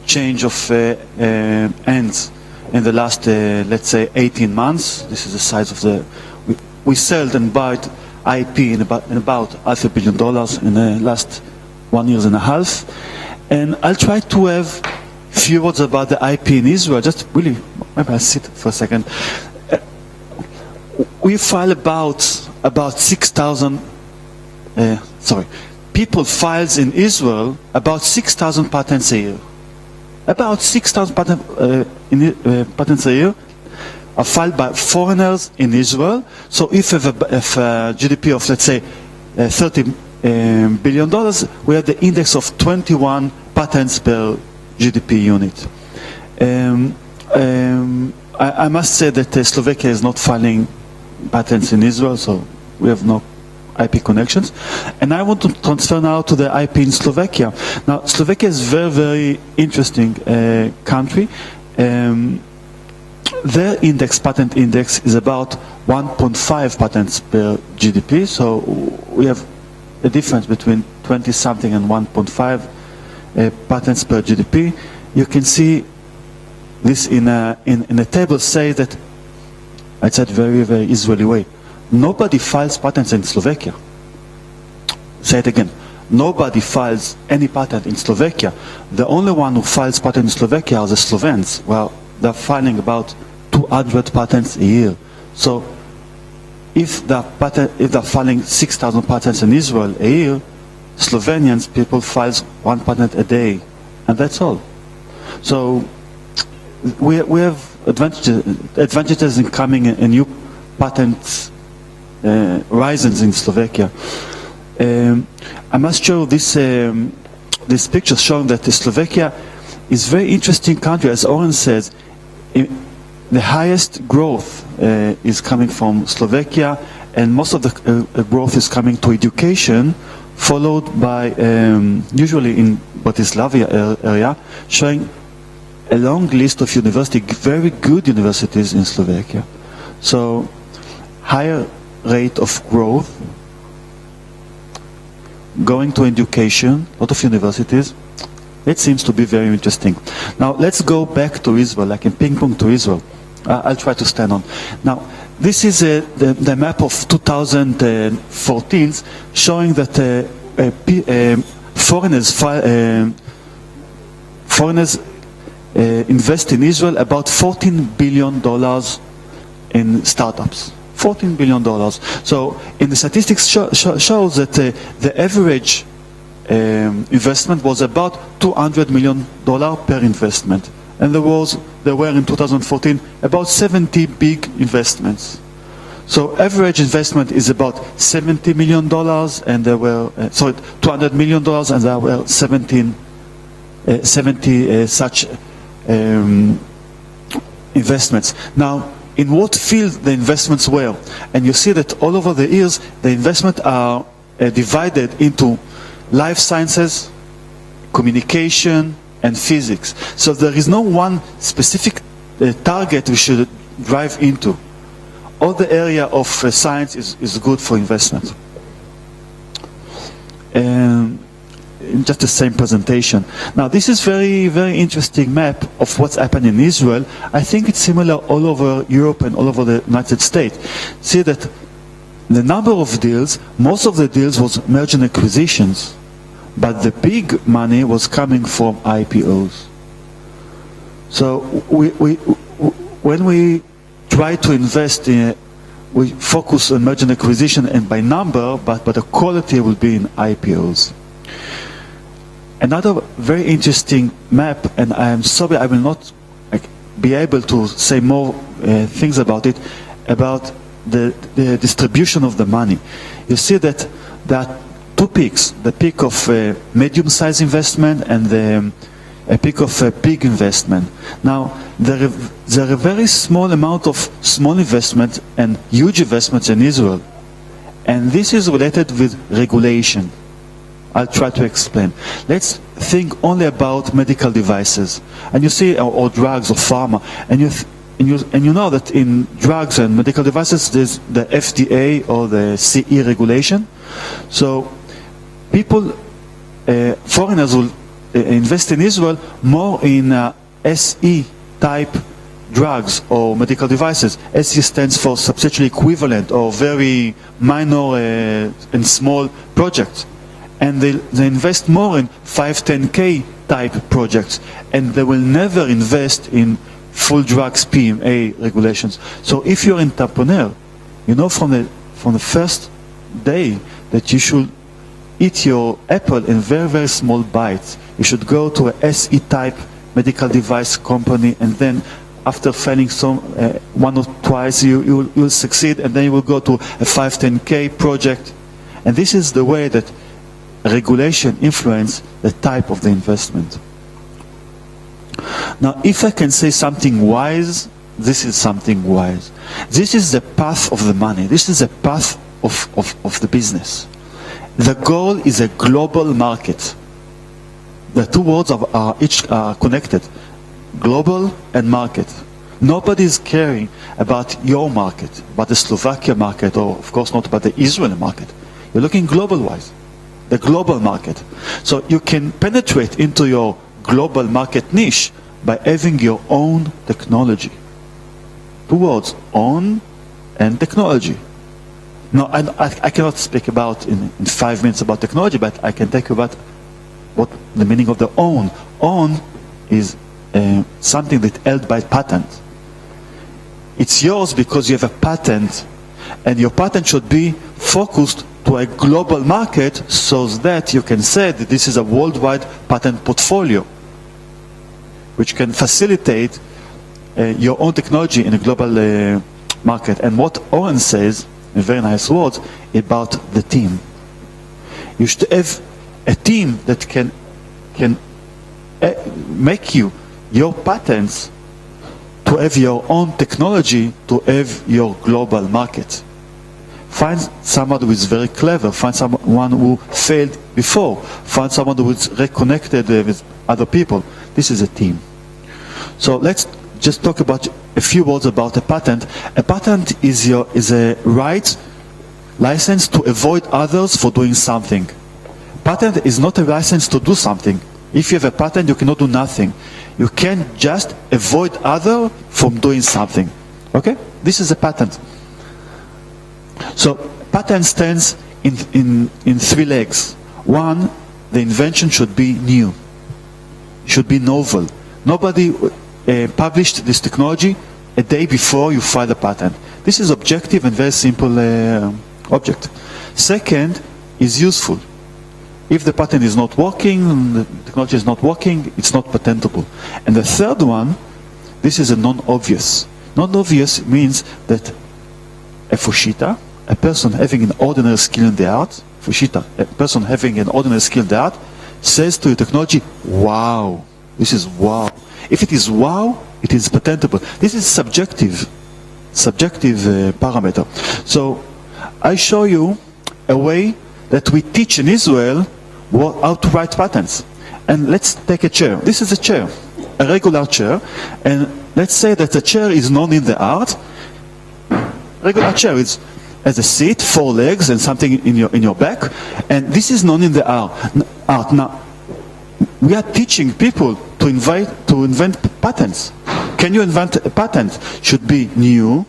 change of hands in the last, let's say, 18 months. This is the size of the. We sold and bought IP in about $500 million in the last 1.5 years. And I'll try to have few words about the IP in Israel. Just really, maybe I'll sit for a second. We file about 6,000. People files in Israel about 6,000 patents a year. About 6,000 patents a year are filed by foreigners in Israel. So if you have a GDP of, let's say, $30 billion, we have the index of 21 patents per GDP unit. I must say that Slovakia is not filing patents in Israel, so we have no IP connections. And I want to transfer now to the IP in Slovakia. Now, Slovakia is a very, very interesting country. Their patent index is about 1.5 patents per GDP, so we have a difference between 20-something and 1.5 patents per GDP. You can see this in a table say that, I said very, very Israeli way, nobody files patents in Slovakia. Say it again. Nobody files any patent in Slovakia. The only one who files patent in Slovakia are the Slovenes. Well, they're filing about 200 patents a year. So if they're filing 6,000 patents in Israel a year, Slovenians people files one patent a day, and that's all. So we have advantages in coming a new patent horizons in Slovakia. I must show this picture showing that Slovakia is a very interesting country. As Oren says, the highest growth is coming from Slovakia, and most of the growth is coming to education, followed by usually in Bratislava area, showing a long list of very good universities in Slovakia. So higher rate of growth, going to education, a lot of universities. It seems to be very interesting. Now let's go back to Israel, like in ping pong to Israel. I'll try to stand on. Now this is the map of 2014 showing that foreigners invest in Israel about $14 billion in startups. $14 billion. So in the statistics shows that the average investment was about $200 million per investment. And there were in 2014 about 70 big investments. So average investment is about $70 million, and there were $200 million, and there were 70 such investments. Now, in what field the investments were? And you see that all over the years, the investments are divided into life sciences, communication, and physics. So there is no one specific target we should drive into. All the area of science is good for investment. Just the same presentation. Now this is very, very interesting map of what's happened in Israel. I think it's similar all over Europe and all over the United States. See that the number of deals, most of the deals was merger and acquisitions, but the big money was coming from IPOs. So when we try to invest in, we focus on merger and acquisition and by number, but the quality will be in IPOs. Another very interesting map, and I am sorry I will not be able to say more things about it, about the distribution of the money. You see that there are two peaks, the peak of medium-sized investment and the a peak of a big investment. Now, there are a very small amount of small investment and huge investments in Israel. And this is related with regulation. I'll try to explain. Let's think only about medical devices. And you see, or drugs or pharma, and you know that in drugs and medical devices there's the FDA or the CE regulation. So people, foreigners will invest in Israel more in SE type drugs or medical devices. SE stands for substantially equivalent or very minor and small projects. And they invest more in 510K type projects, and they will never invest in full drugs PMA regulations. So if you're an entrepreneur, you know from the first day that you should eat your apple in very, very small bites. You should go to a SE type medical device company, and then after failing one or twice, you'll succeed, and then you will go to a 510K project. And this is the way that regulation influence the type of the investment. Now, if I can say something wise, this is something wise. This is the path of the money. This is the path of the business. The goal is a global market. The two words are each connected. Global and market. Nobody is caring about your market, about the Slovakia market, or of course not about the Israeli market. You're looking global-wise. The global market. So you can penetrate into your global market niche by having your own technology. Two words, own and technology. No, I cannot speak about in 5 minutes about technology, but I can talk about what the meaning of the own. Own is something that's held by patent. It's yours because you have a patent, and your patent should be focused to a global market so that you can say that this is a worldwide patent portfolio which can facilitate your own technology in a global market. And what Oren says, in very nice words, about the team. You should have a team that can make you your patents to have your own technology to have your global market. Find someone who is very clever. Find someone who failed before. Find someone who is reconnected with other people. This is a team. So let's just talk about a few words about a patent. A patent is a right, license to avoid others for doing something. Patent is not a license to do something. If you have a patent, you cannot do nothing. You can just avoid others from doing something. Okay? This is a patent. So patent stands in 3 legs. One, the invention should be new, should be novel. Nobody published this technology a day before you file a patent. This is objective and very simple object. Second is useful. If the patent is not working, the technology is not working, it's not patentable. And the third one, this is a non-obvious. Non-obvious means that a Fushita, a person having an ordinary skill in the art, Fushita, a person having an ordinary skill in the art, says to the technology, wow, this is wow. If it is wow, it is patentable. This is subjective parameter. So I show you a way that we teach in Israel how to write patents. And let's take a chair. This is a chair, a regular chair. And let's say that the chair is known in the art. Regular chair is as a seat, 4 legs, and something in your back. And this is known in the art. Now, we are teaching people to invent patents. Can you invent a patent? Should be new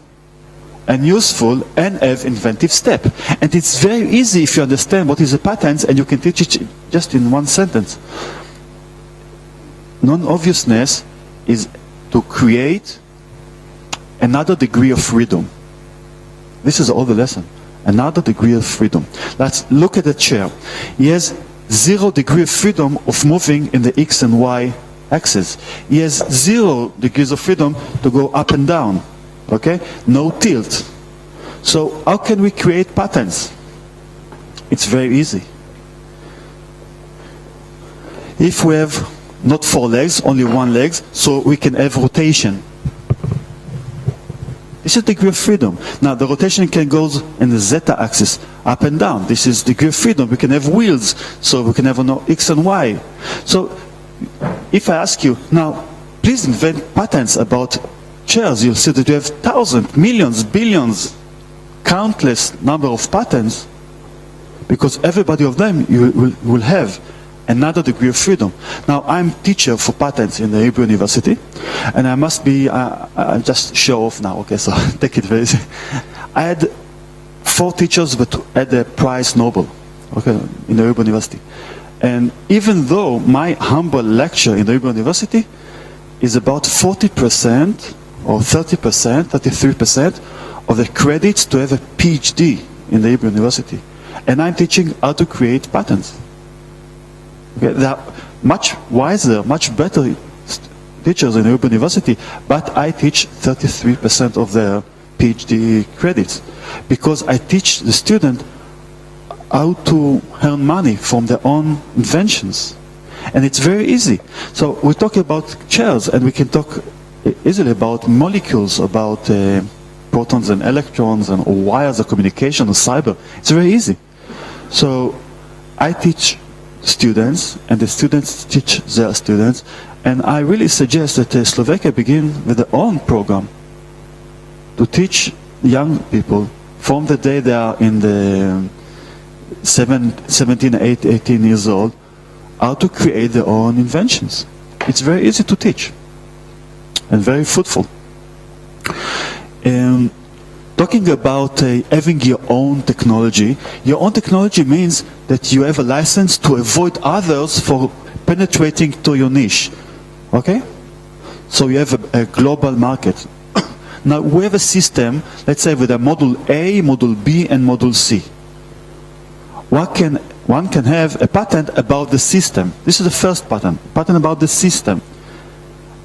and useful and have inventive step. And it's very easy if you understand what is a patent, and you can teach it just in 1 sentence. Non-obviousness is to create another degree of freedom. This is all the lesson. Another degree of freedom. Let's look at the chair. He has 0 degree of freedom of moving in the X and Y axis. He has 0 degrees of freedom to go up and down. Okay? No tilt. So how can we create patterns? It's very easy. If we have not 4 legs, only 1 leg, so we can have rotation. This is degree of freedom. Now the rotation can go in the zeta axis, up and down. This is degree of freedom. We can have wheels, so we can have X and Y. So if I ask you, now please invent patents about chairs, you'll see that you have thousands, millions, billions, countless number of patents, because everybody of them you will have another degree of freedom. Now I'm teacher for patents in the Hebrew University, and I must be, I just show off now, okay, so take it very easy. I had 4 teachers that had the prize Nobel, okay, in the Hebrew University. And even though my humble lecture in the Hebrew University is about 40% or 30%, 33% of the credits to have a PhD in the Hebrew University. And I'm teaching how to create patents. Okay, they are much wiser, much better teachers in the Hebrew University, but I teach 33% of their PhD credits, because I teach the student how to earn money from their own inventions. And it's very easy. So we talk about chairs, and we can talk easily about molecules, about protons and electrons, and wires of communication, or cyber. It's very easy. So I teach students, and the students teach their students, and I really suggest that Slovakia begin with their own program to teach young people from the day they are in the 17, 18 years old, how to create their own inventions. It's very easy to teach and very fruitful. Talking about having your own technology means that you have a license to avoid others for penetrating to your niche. Okay? So you have a global market. Now we have a system, let's say with a module A, module B, and module C. One can have a patent about the system. This is the first patent about the system.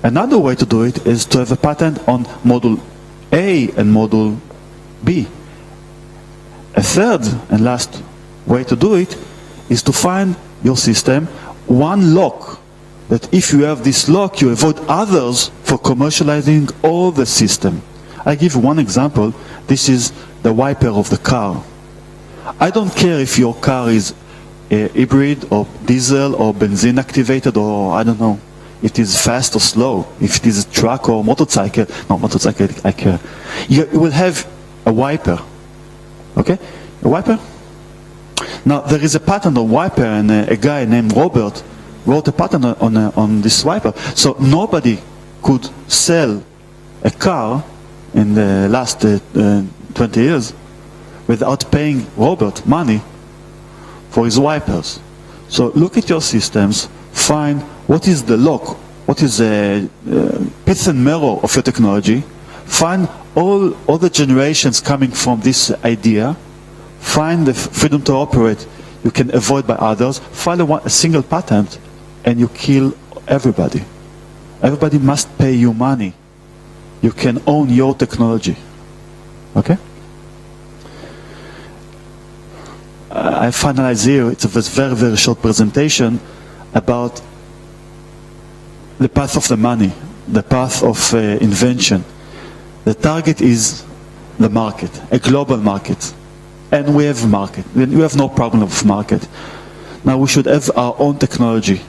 Another way to do it is to have a patent on module A and module B. A third and last way to do it is to find your system one lock, that if you have this lock, you avoid others for commercializing all the system. I give one example. This is the wiper of the car. I don't care if your car is hybrid or diesel or benzene activated, or I don't know, it is fast or slow, if it is a truck or motorcycle. No, motorcycle I care. You will have a wiper. Okay? A wiper? Now there is a patent on wiper, and a guy named Robert wrote a patent on this wiper. So nobody could sell a car in the last 20 years without paying Robert money for his wipers. So look at your systems, find what is the lock, what is the pith and marrow of your technology, find all the generations coming from this idea, find the freedom to operate you can avoid by others, file a single patent, and you kill everybody. Everybody must pay you money. You can own your technology. Okay? I finalize here. It's a very, very short presentation about the path of the money, the path of invention. The target is the market, a global market. And we have market. We have no problem with market. Now we should have our own technology.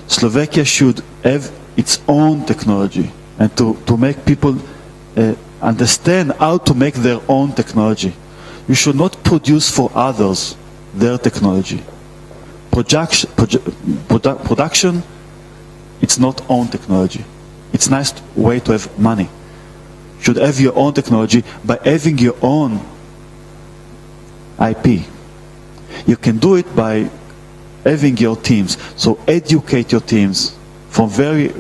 Slovakia should have its own technology, and to make people understand how to make their own technology. You should not produce for others their technology. Production, it's not own technology. It's a nice way to have money. You should have your own technology by having your own IP. You can do it by having your teams. So educate your teams from very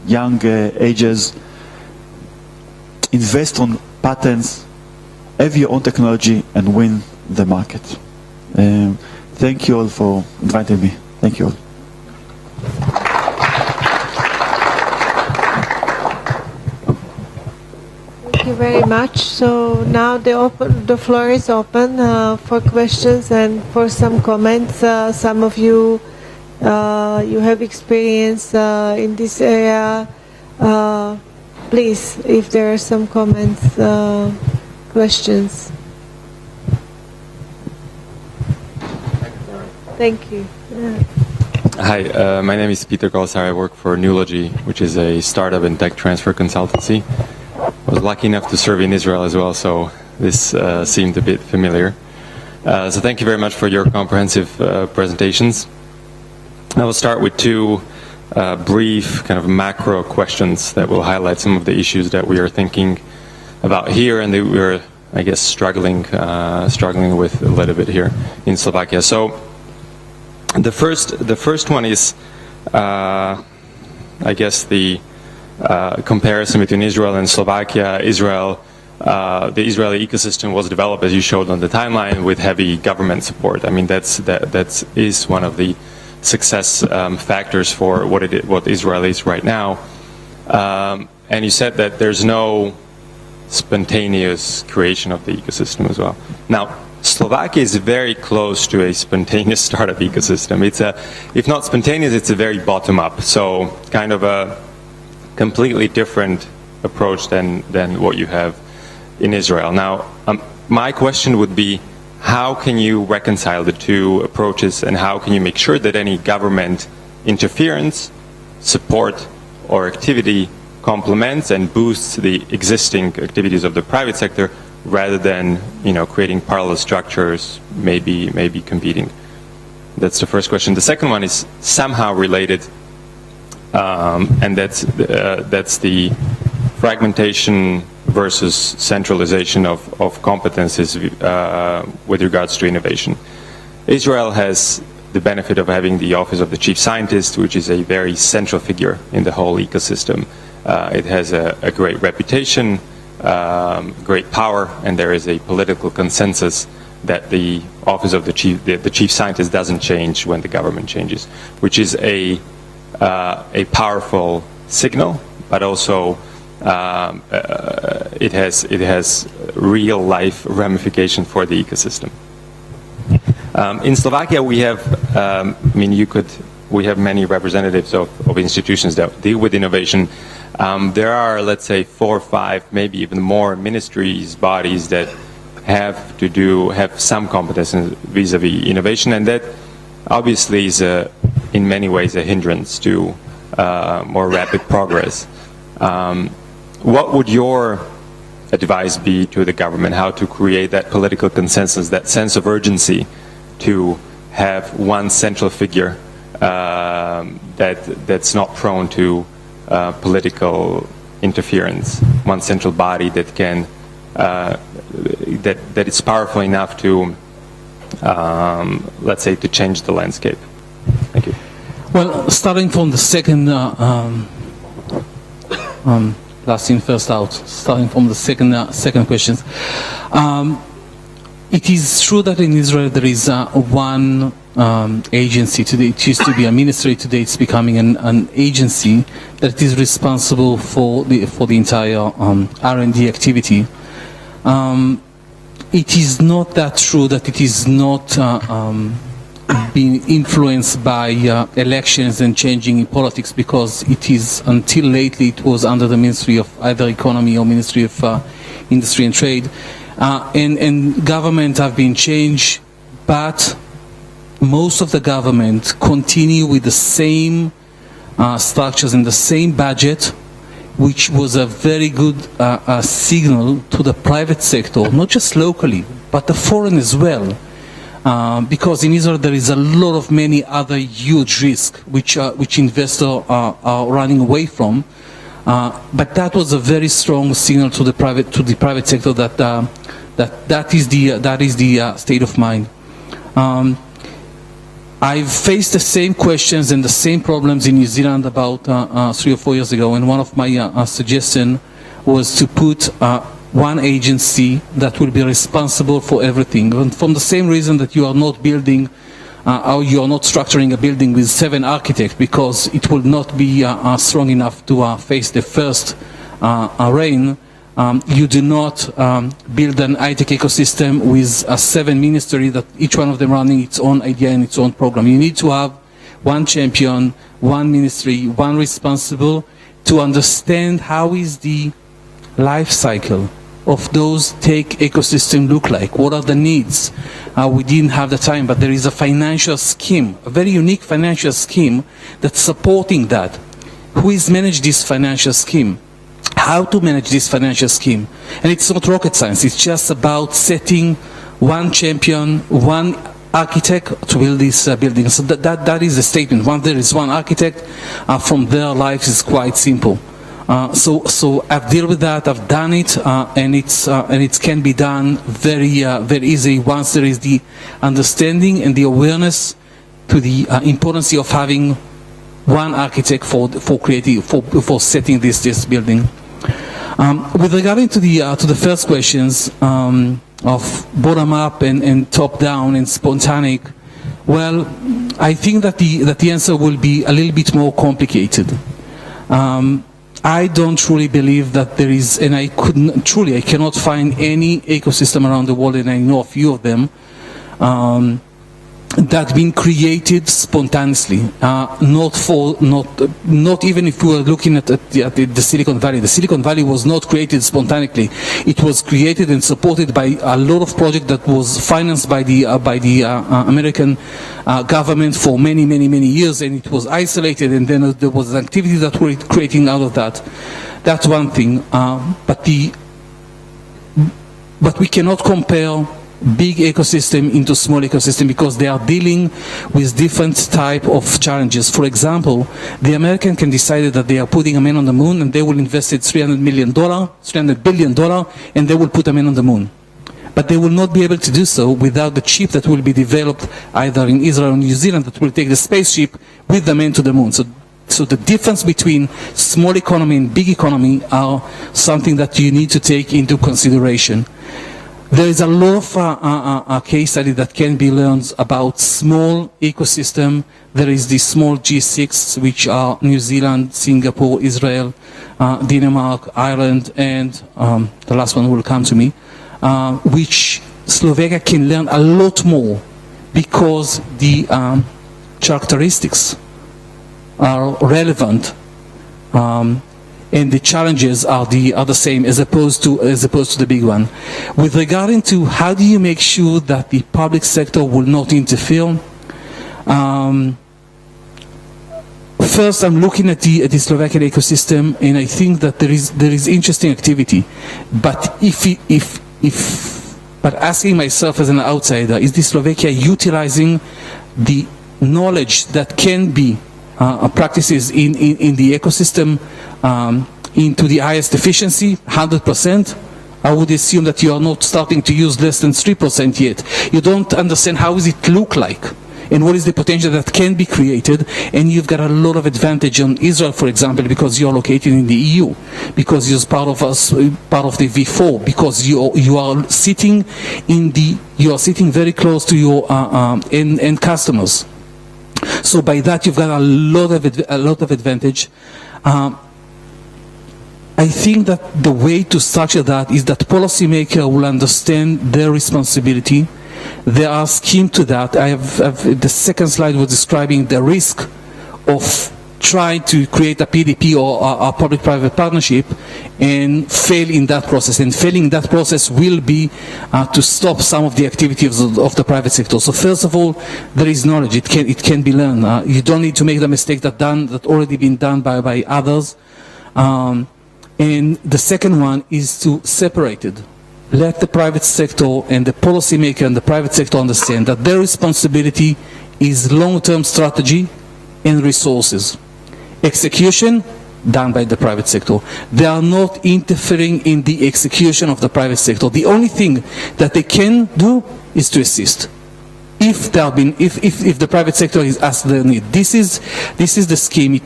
young ages. Invest on patents. Have your own technology and win the market. Thank you all for inviting me. Thank you all. Thank you very much. So now the floor is open for questions and for some comments. Some of you you have experience in this area. Please, if there are some comments, questions. Thank you. Hi, my name is Peter Golsar. I work for Newlogy, which is a startup and tech transfer consultancy. I was lucky enough to serve in Israel as well, so this seemed a bit familiar. So thank you very much for your comprehensive presentations. I will start with two brief kind of macro questions that will highlight some of the issues that we are thinking about here and that we're, I guess, struggling with a little bit here in Slovakia. So the first one is, I guess, the comparison between Israel and Slovakia. The Israeli ecosystem was developed, as you showed on the timeline, with heavy government support. I mean, that is one of the success factors for what Israel is right now. And you said that there's no spontaneous creation of the ecosystem as well. Now, Slovakia is very close to a spontaneous startup ecosystem. It's if not spontaneous, it's a very bottom-up. So kind of a completely different approach than what you have in Israel. Now, my question would be, how can you reconcile the two approaches, and how can you make sure that any government interference, support, or activity complements and boosts the existing activities of the private sector, rather than creating parallel structures, maybe competing? That's the first question. The second one is somehow related, and that's the fragmentation versus centralization of competences with regards to innovation. Israel has the benefit of having the Office of the Chief Scientist, which is a very central figure in the whole ecosystem. It has a great reputation, great power, and there is a political consensus that the Office of the Chief Scientist doesn't change when the government changes, which is a powerful signal, but also it has real life ramification for the ecosystem. In Slovakia, we have, we have many representatives of institutions that deal with innovation. There are, let's say, 4 or 5, maybe even more ministries, bodies that have some competence vis-a-vis innovation, and that obviously is in many ways a hindrance to more rapid progress. What would your advice be to the government, how to create that political consensus, that sense of urgency to have one central figure that's not prone to political interference, one central body that can that is powerful enough to let's say to change the landscape? Thank you. Well, starting from the second last in, first out. Starting from the second questions, it is true that in Israel there is one agency today. It used to be a ministry. Today it's becoming an agency that is responsible for the entire R&D activity. It is not that true that it is not being influenced by elections and changing in politics, because it is, until lately, it was under the Ministry of either Economy or Ministry of Industry and Trade. And government have been changed, but most of the government continue with the same structures and the same budget, which was a very good signal to the private sector, not just locally, but the foreign as well. Because in Israel there is a lot of many other huge risks which investors are running away from, but that was a very strong signal to the private sector that is the state of mind. I've faced the same questions and the same problems in New Zealand about 3 or 4 years ago, and one of my suggestions was to put one agency that will be responsible for everything. And from the same reason that you are not building or you are not structuring a building with 7 architects, because it will not be strong enough to face the first rain. You do not build an high-tech ecosystem with 7 ministries that each one of them running its own idea and its own program. You need to have one champion, one ministry, one responsible to understand how is the life cycle of those tech ecosystem look like? What are the needs? We didn't have the time, but there is a financial scheme, a very unique financial scheme that's supporting that. Who is managing this financial scheme? How to manage this financial scheme? And it's not rocket science. It's just about setting one champion, one architect to build this building. So that is the statement. Once there is one architect, from there life is quite simple. So I've dealt with that. I've done it, and it can be done very very easily once there is the understanding and the awareness to the importance of having one architect for setting this building. With regard to the first questions of bottom up and top down and spontaneous, well, I think that the answer will be a little bit more complicated. I don't truly believe that there is, and I cannot find any ecosystem around the world, and I know a few of them, that been created spontaneously. Not even if we were looking at the Silicon Valley. The Silicon Valley was not created spontaneously. It was created and supported by a lot of projects that was financed by the American government for many years, and it was isolated, and then there was an activity that were creating out of that. That's one thing. But we cannot compare big ecosystem into small ecosystem because they are dealing with different type of challenges. For example, the American can decide that they are putting a man on the moon and they will invest $300 billion, and they will put a man on the moon. But they will not be able to do so without the chip that will be developed either in Israel or New Zealand that will take the spaceship with the man to the moon. So the difference between small economy and big economy are something that you need to take into consideration. There is a lot of case study that can be learned about small ecosystem. There is the small G6, which are New Zealand, Singapore, Israel, Denmark, Ireland, and the last one will come to me, which Slovakia can learn a lot more because the characteristics are relevant. And the challenges are the same as opposed to the big one. With regard to how do you make sure that the public sector will not interfere, first I'm looking at the Slovakian ecosystem, and I think that there is interesting activity. But but asking myself as an outsider, is the Slovakia utilizing the knowledge that can be practices in the ecosystem into the highest efficiency, 100%? I would assume that you are not starting to use less than 3% yet. You don't understand how does it look like and what is the potential that can be created, and you've got a lot of advantage on Israel, for example, because you're located in the EU, because you're part of the V4, because you are sitting very close to your end customers. So by that you've got a lot of advantage. I think that the way to structure that is that policymakers will understand their responsibility. There are schemes to that. The second slide was describing the risk of trying to create a PDP or a public-private partnership and fail in that process. And failing in that process will be to stop some of the activities of the private sector. So first of all, there is knowledge. It can be learned. You don't need to make the mistake that already been done by others. And the second one is to separate it. Let the private sector and the policymaker and the private sector understand that their responsibility is long-term strategy and resources. Execution done by the private sector. They are not interfering in the execution of the private sector. The only thing that they can do is to assist. If the private sector is asked their need, this is the scheme.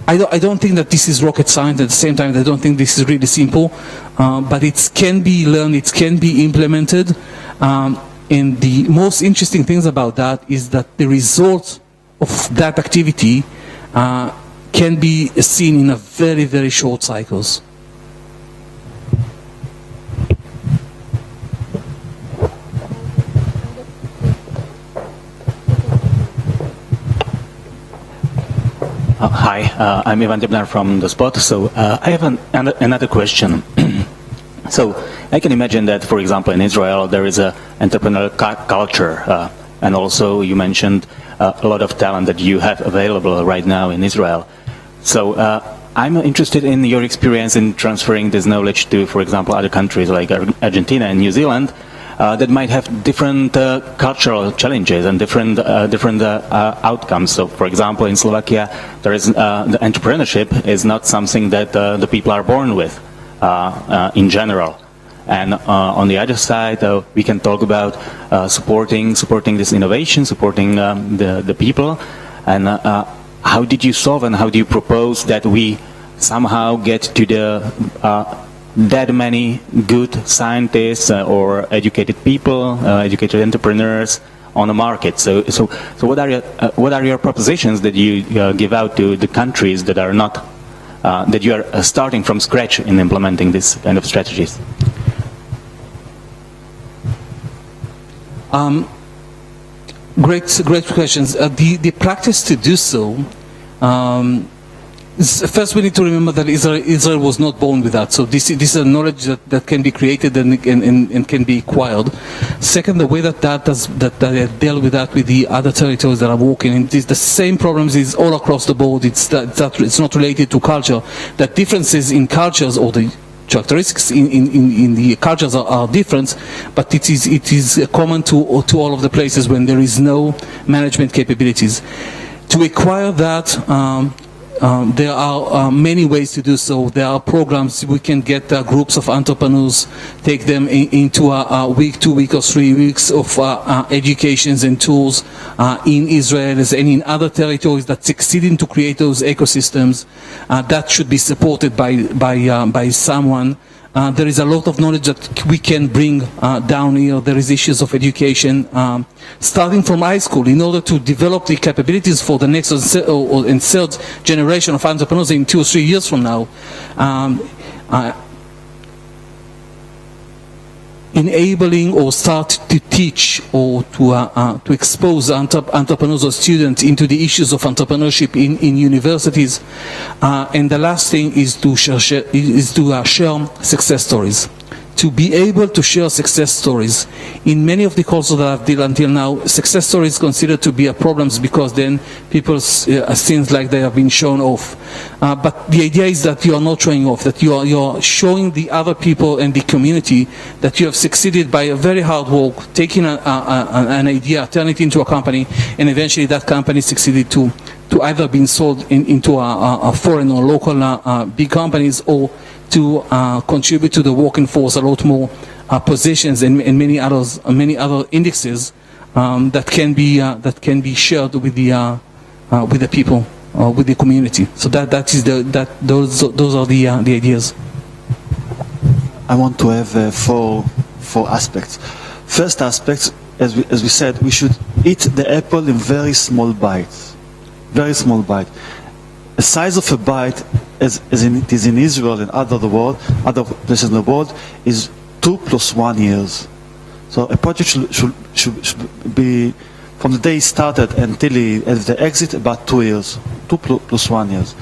I don't think that this is rocket science. At the same time, I don't think this is really simple, but it can be learned, it can be implemented, and the most interesting things about that is that the results of that activity can be seen in a very, very short cycles. Hi, I'm Ivan Debnar from The Spot. So I have another question. So I can imagine that, for example, in Israel, there is an entrepreneurial culture. And also you mentioned a lot of talent that you have available right now in Israel. So I'm interested in your experience in transferring this knowledge to, for example, other countries like Argentina and New Zealand that might have different cultural challenges and different outcomes. So, for example, in Slovakia, there is the entrepreneurship is not something that the people are born with in general. And on the other side, we can talk about supporting this innovation, supporting the people. And how did you solve and how do you propose that we somehow get to the that many good scientists or educated people, educated entrepreneurs on the market? So what are your propositions that you give out to the countries that are not that you are starting from scratch in implementing this kind of strategies? Great questions. The practice to do so. First, we need to remember that Israel was not born with that. So this is a knowledge that can be created and can be acquired. Second, the way that they deal with that with the other territories that are working, and the same problems is all across the board. It's not related to culture. That differences in cultures or the characteristics in the cultures are different, but it is common to all of the places when there is no management capabilities. To acquire that, there are many ways to do so. There are programs. We can get groups of entrepreneurs, take them into a week, 2 weeks, or 3 weeks of educations and tools in Israel and in other territories that succeeding to create those ecosystems. That should be supported by someone. There is a lot of knowledge that we can bring down here. There is issues of education, starting from high school, in order to develop the capabilities for the next and third generation of entrepreneurs in 2 or 3 years from now. Enabling or start to teach or to expose entrepreneurs or students into the issues of entrepreneurship in universities. And the last thing is to share success stories. To be able to share success stories. In many of the courses that I've done until now, success stories considered to be a problem because then people seems like they have been shown off. But the idea is that you are not showing off, that you are showing the other people and the community that you have succeeded by a very hard work, taking an idea, turning it into a company, and eventually that company succeeded to either being sold into a foreign or local big companies, or to contribute to the working force a lot more positions and many other indexes that can be shared with the people, with the community. So those are the ideas. I want to have four aspects. First aspect, as we said, we should eat the apple in very small bites. Very small bite. The size of a bite, as it is in Israel and other places in the world, is 2 + 1 years. So a project should be from the day it started until the exit about 2 years, 2 + 1 years.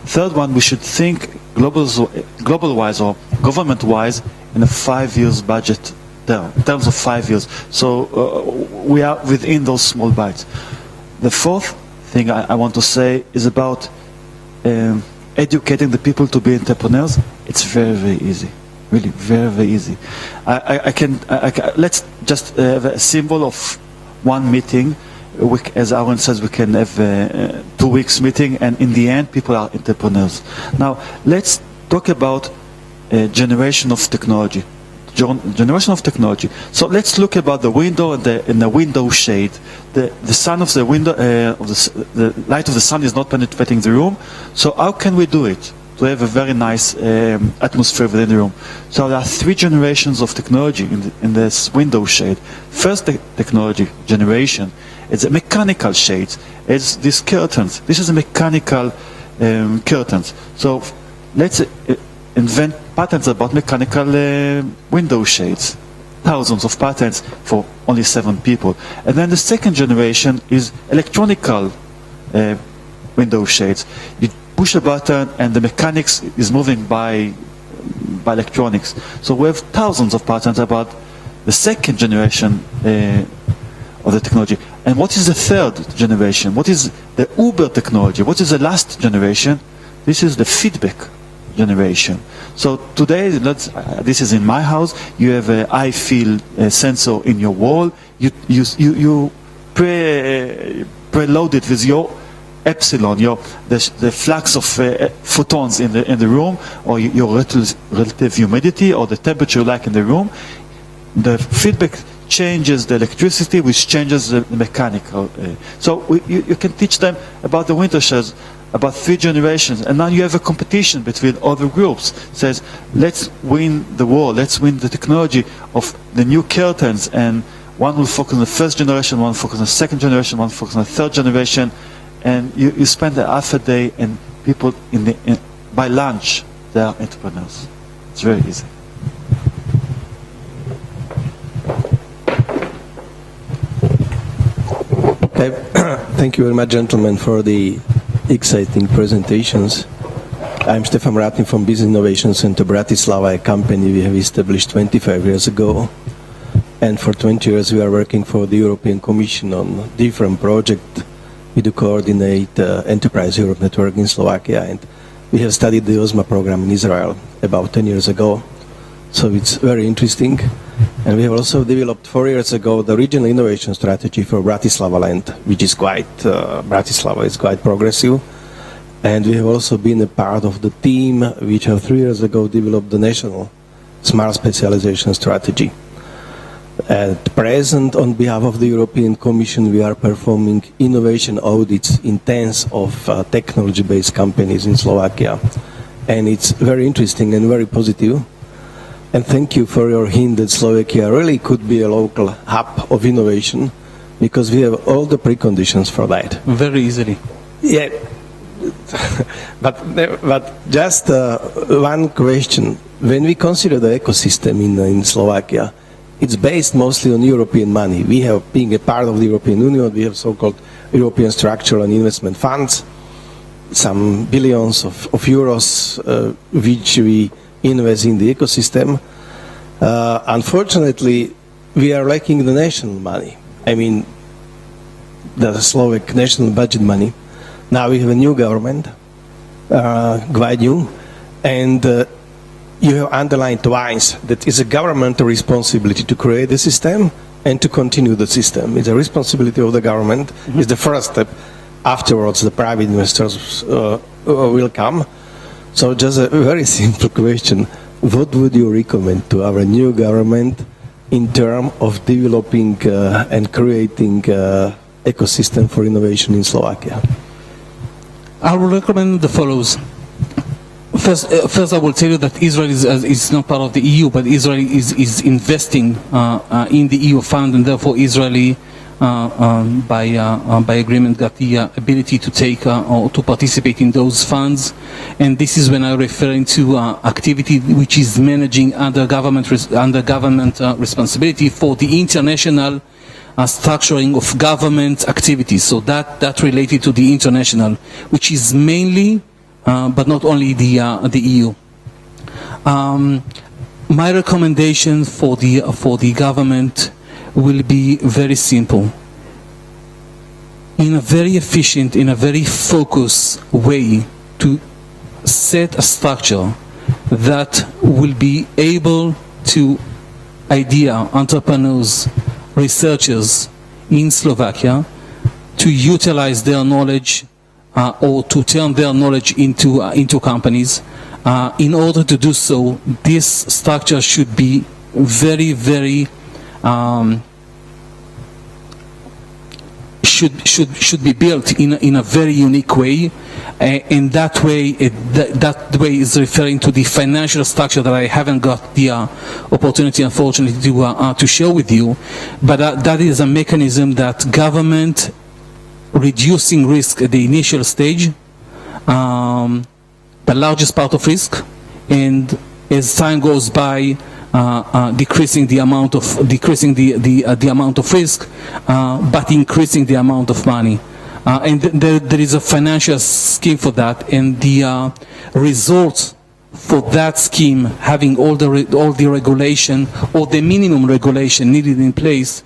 Third one, we should think global-wise or government-wise in a 5 years budget term, in terms of 5 years. So we are within those small bites. The fourth thing I want to say is about educating the people to be entrepreneurs. It's very, very easy. Really, very, very easy. Let's just have a symbol of one meeting. As Aaron says, we can have 2 weeks meeting, and in the end, people are entrepreneurs. Now, let's talk about generation of technology. Generation of technology. So let's look about the window and the window shade. The sun of the window, the light of the sun is not penetrating the room. So how can we do it to have a very nice atmosphere within the room? So there are 3 generations of technology in this window shade. First technology generation, it's a mechanical shade. It's these curtains. This is a mechanical curtains. So let's invent patents about mechanical window shades. Thousands of patents for only 7 people. And then the second generation is electronical window shades. push a button and the mechanics is moving by electronics. So we have thousands of patents about the second generation of the technology. And what is the third generation? What is the Uber technology? What is the last generation? This is the feedback generation. So today, this is in my house. You have an eye field sensor in your wall. You preload it with your epsilon, the flux of photons in the room, or your relative humidity, or the temperature like in the room. The feedback changes the electricity, which changes the mechanical. So you can teach them about the winter shells, about 3 generations, and now you have a competition between other groups. It says, let's win the war, let's win the technology of the new curtains, and one will focus on the first generation, one will focus on the second generation, one will focus on the third generation, and you spend half a day, and people by lunch, they are entrepreneurs. It's very easy. Okay. Thank you very much, gentlemen, for the exciting presentations. I'm Stefan Ratin from Business Innovation Center Bratislava, a company we have established 25 years ago. And for 20 years we are working for the European Commission on different projects. We do coordinate Enterprise Europe Network in Slovakia, and we have studied the OSMA program in Israel about 10 years ago. So it's very interesting. And we have also developed 4 years ago the regional innovation strategy for Bratislava land, which is Bratislava is quite progressive. And we have also been a part of the team which 3 years ago developed the national smart specialization strategy. At present, on behalf of the European Commission, we are performing innovation audits in tens of technology-based companies in Slovakia. And it's very interesting and very positive. And thank you for your hint that Slovakia really could be a local hub of innovation, because we have all the preconditions for that. Very easily. Yeah, but just one question. When we consider the ecosystem in Slovakia, it's based mostly on European money. We have, being a part of the European Union, we have so-called European structural and investment funds, some billions of euros which we invest in the ecosystem. Unfortunately, we are lacking the national money. I mean, the Slovak national budget money. Now we have a new government, quite new, and you have underlined twice that it's a governmental responsibility to create the system and to continue the system. It's a responsibility of the government. It's the first step. Afterwards, the private investors will come. So just a very simple question. What would you recommend to our new government in terms of developing and creating ecosystem for innovation in Slovakia? I will recommend the follows. First, I will tell you that Israel is not part of the EU, but Israel is investing in the EU fund, and therefore Israeli, by agreement, got the ability to take or to participate in those funds. And this is when I'm referring to activity which is managing under government responsibility for the international structuring of government activities. So that related to the international, which is mainly, but not only the EU. My recommendation for the government will be very simple. In a very efficient, in a very focused way, to set a structure that will be able to entrepreneurs, researchers in Slovakia to utilize their knowledge or to turn their knowledge into companies. In order to do so, this structure should be very, very should be built in a very unique way, and that way is referring to the financial structure that I haven't got the opportunity, unfortunately, to share with you. But that is a mechanism that government reducing risk at the initial stage, the largest part of risk, and as time goes by, decreasing the amount of risk, but increasing the amount of money. And there is a financial scheme for that, and the results for that scheme, having all the regulation or the minimum regulation needed in place,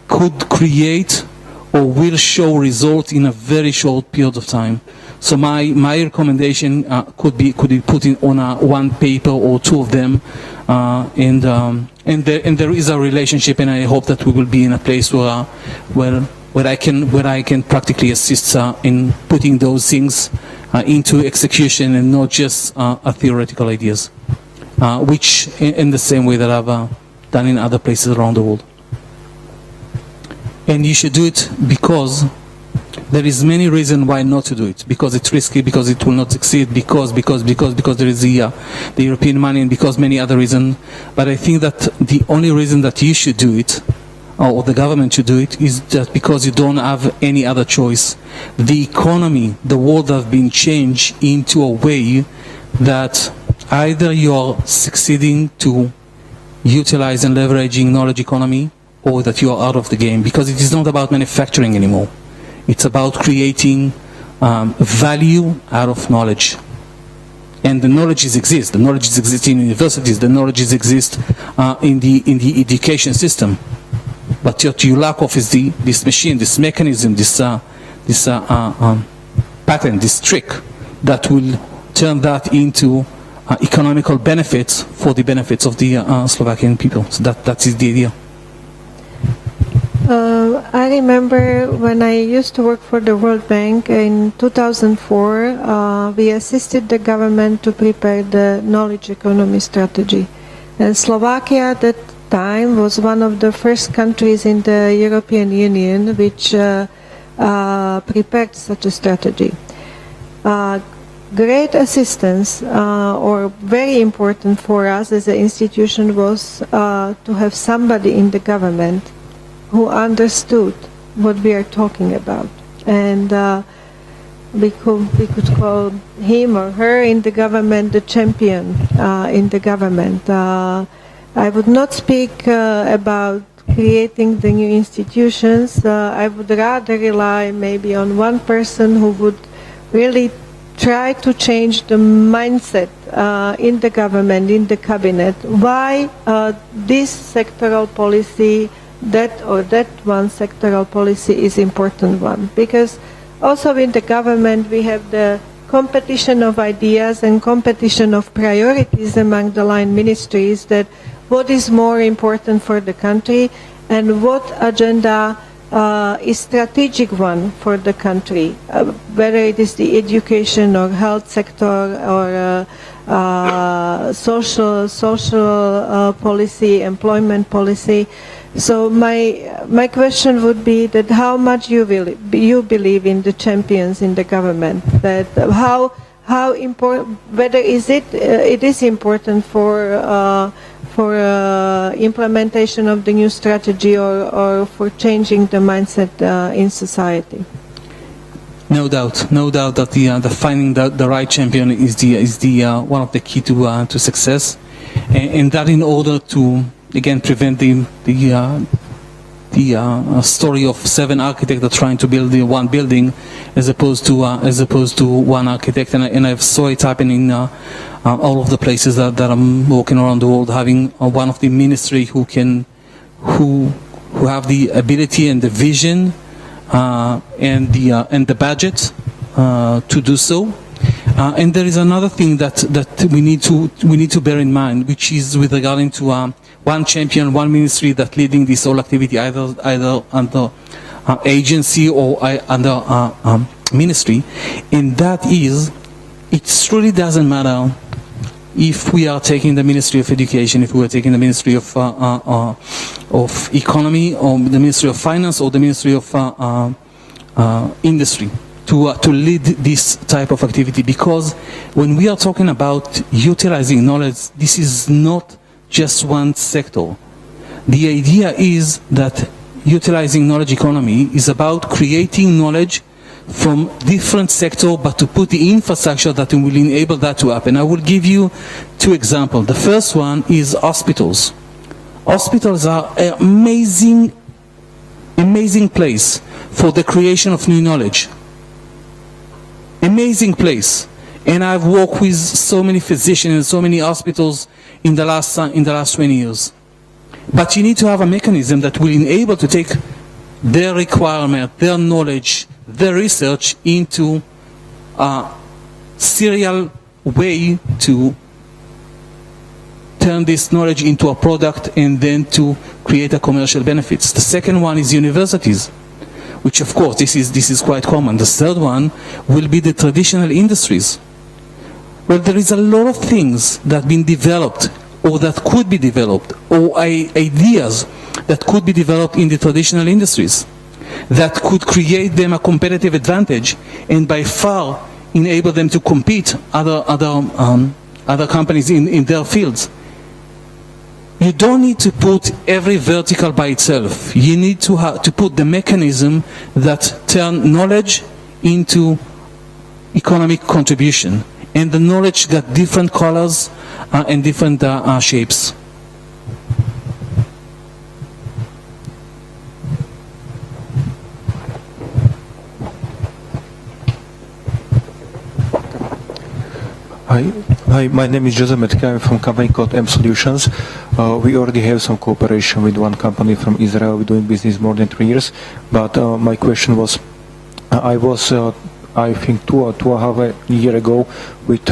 could create or will show results in a very short period of time. So my recommendation could be put in on one paper or two of them, and there is a relationship, and I hope that we will be in a place where I can practically assist in putting those things into execution and not just theoretical ideas, which in the same way that I've done in other places around the world. And you should do it because there is many reasons why not to do it. Because it's risky, because it will not succeed, because there is the European money, and because many other reasons. But I think that the only reason that you should do it, or the government should do it, is just because you don't have any other choice. The economy, the world has been changed into a way that either you're succeeding to utilize and leveraging knowledge economy, or that you are out of the game, because it is not about manufacturing anymore. It's about creating value out of knowledge. And the knowledge exists. The knowledge exists in universities. The knowledge exists in the education system. But what you lack of is this machine, this mechanism, this pattern, this trick that will turn that into economical benefits for the benefits of the Slovakian people. So that is the idea. I remember when I used to work for the World Bank in 2004, we assisted the government to prepare the knowledge economy strategy. And Slovakia at that time was one of the first countries in the European Union which prepared such a strategy. Great assistance, or very important for us as an institution, was to have somebody in the government who understood what we are talking about, and we could call him or her in the government the champion in the government. I would not speak about creating the new institutions. I would rather rely maybe on one person who would really try to change the mindset in the government, in the cabinet. Why this sectoral policy, that one sectoral policy is important one? Because also in the government we have the competition of ideas and competition of priorities among the line ministries, that what is more important for the country and what agenda is strategic one for the country, whether it is the education or health sector or social policy, employment policy. So my question would be that how much you believe in the champions in the government, that how important, whether it is important for implementation of the new strategy or for changing the mindset in society. No doubt that the finding the right champion is the one of the key to success, and that in order to again prevent the story of 7 architects that are trying to build the one building as opposed to one architect, and I saw it happen in all of the places that I'm walking around the world, having one of the ministry who have the ability and the vision and the budget to do so. And there is another thing that we need to bear in mind, which is with regarding to one champion, one ministry that leading this whole activity, either under agency or under ministry, and that is, it truly doesn't matter if we are taking the Ministry of Education, if we are taking the Ministry of Economy, or the Ministry of Finance, or the Ministry of Industry, to lead this type of activity, because when we are talking about utilizing knowledge, this is not just one sector. The idea is that utilizing knowledge economy is about creating knowledge from different sectors, but to put the infrastructure that will enable that to happen. I will give you 2 examples. The first one is hospitals. Hospitals are an amazing place for the creation of new knowledge. amazing place. And I've worked with so many physicians and so many hospitals in the last 20 years. But you need to have a mechanism that will enable to take their requirement, their knowledge, their research into a serial way to turn this knowledge into a product and then to create a commercial benefits. The second one is universities, which of course this is quite common. The third one will be the traditional industries. Well, there is a lot of things that have been developed or that could be developed, or ideas that could be developed in the traditional industries that could create them a competitive advantage and by far enable them to compete other companies in their fields. You don't need to put every vertical by itself. You need to put the mechanism that turn knowledge into economic contribution. And the knowledge got different colors and different shapes. Hi, my name is Joseph Metka. I'm from a company called M Solutions. We already have some cooperation with one company from Israel. We're doing business more than 3 years. But my question was, I think two and a half years ago with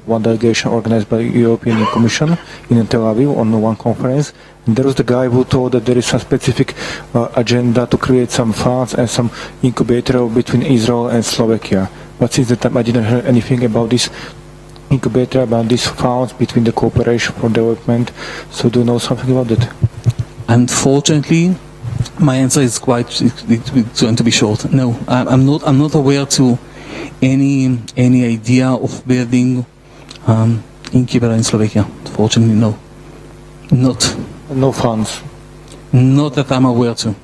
one delegation organized by the European Commission in Tel Aviv on one conference. And there was the guy who told that there is some specific agenda to create some funds and some incubator between Israel and Slovakia. But since that time I didn't hear anything about this incubator, about these funds between the cooperation for development. So do you know something about that? Unfortunately, my answer is it's going to be short. No, I'm not aware to any idea of building incubator in Slovakia. Unfortunately, no. No funds. Not that I'm aware to.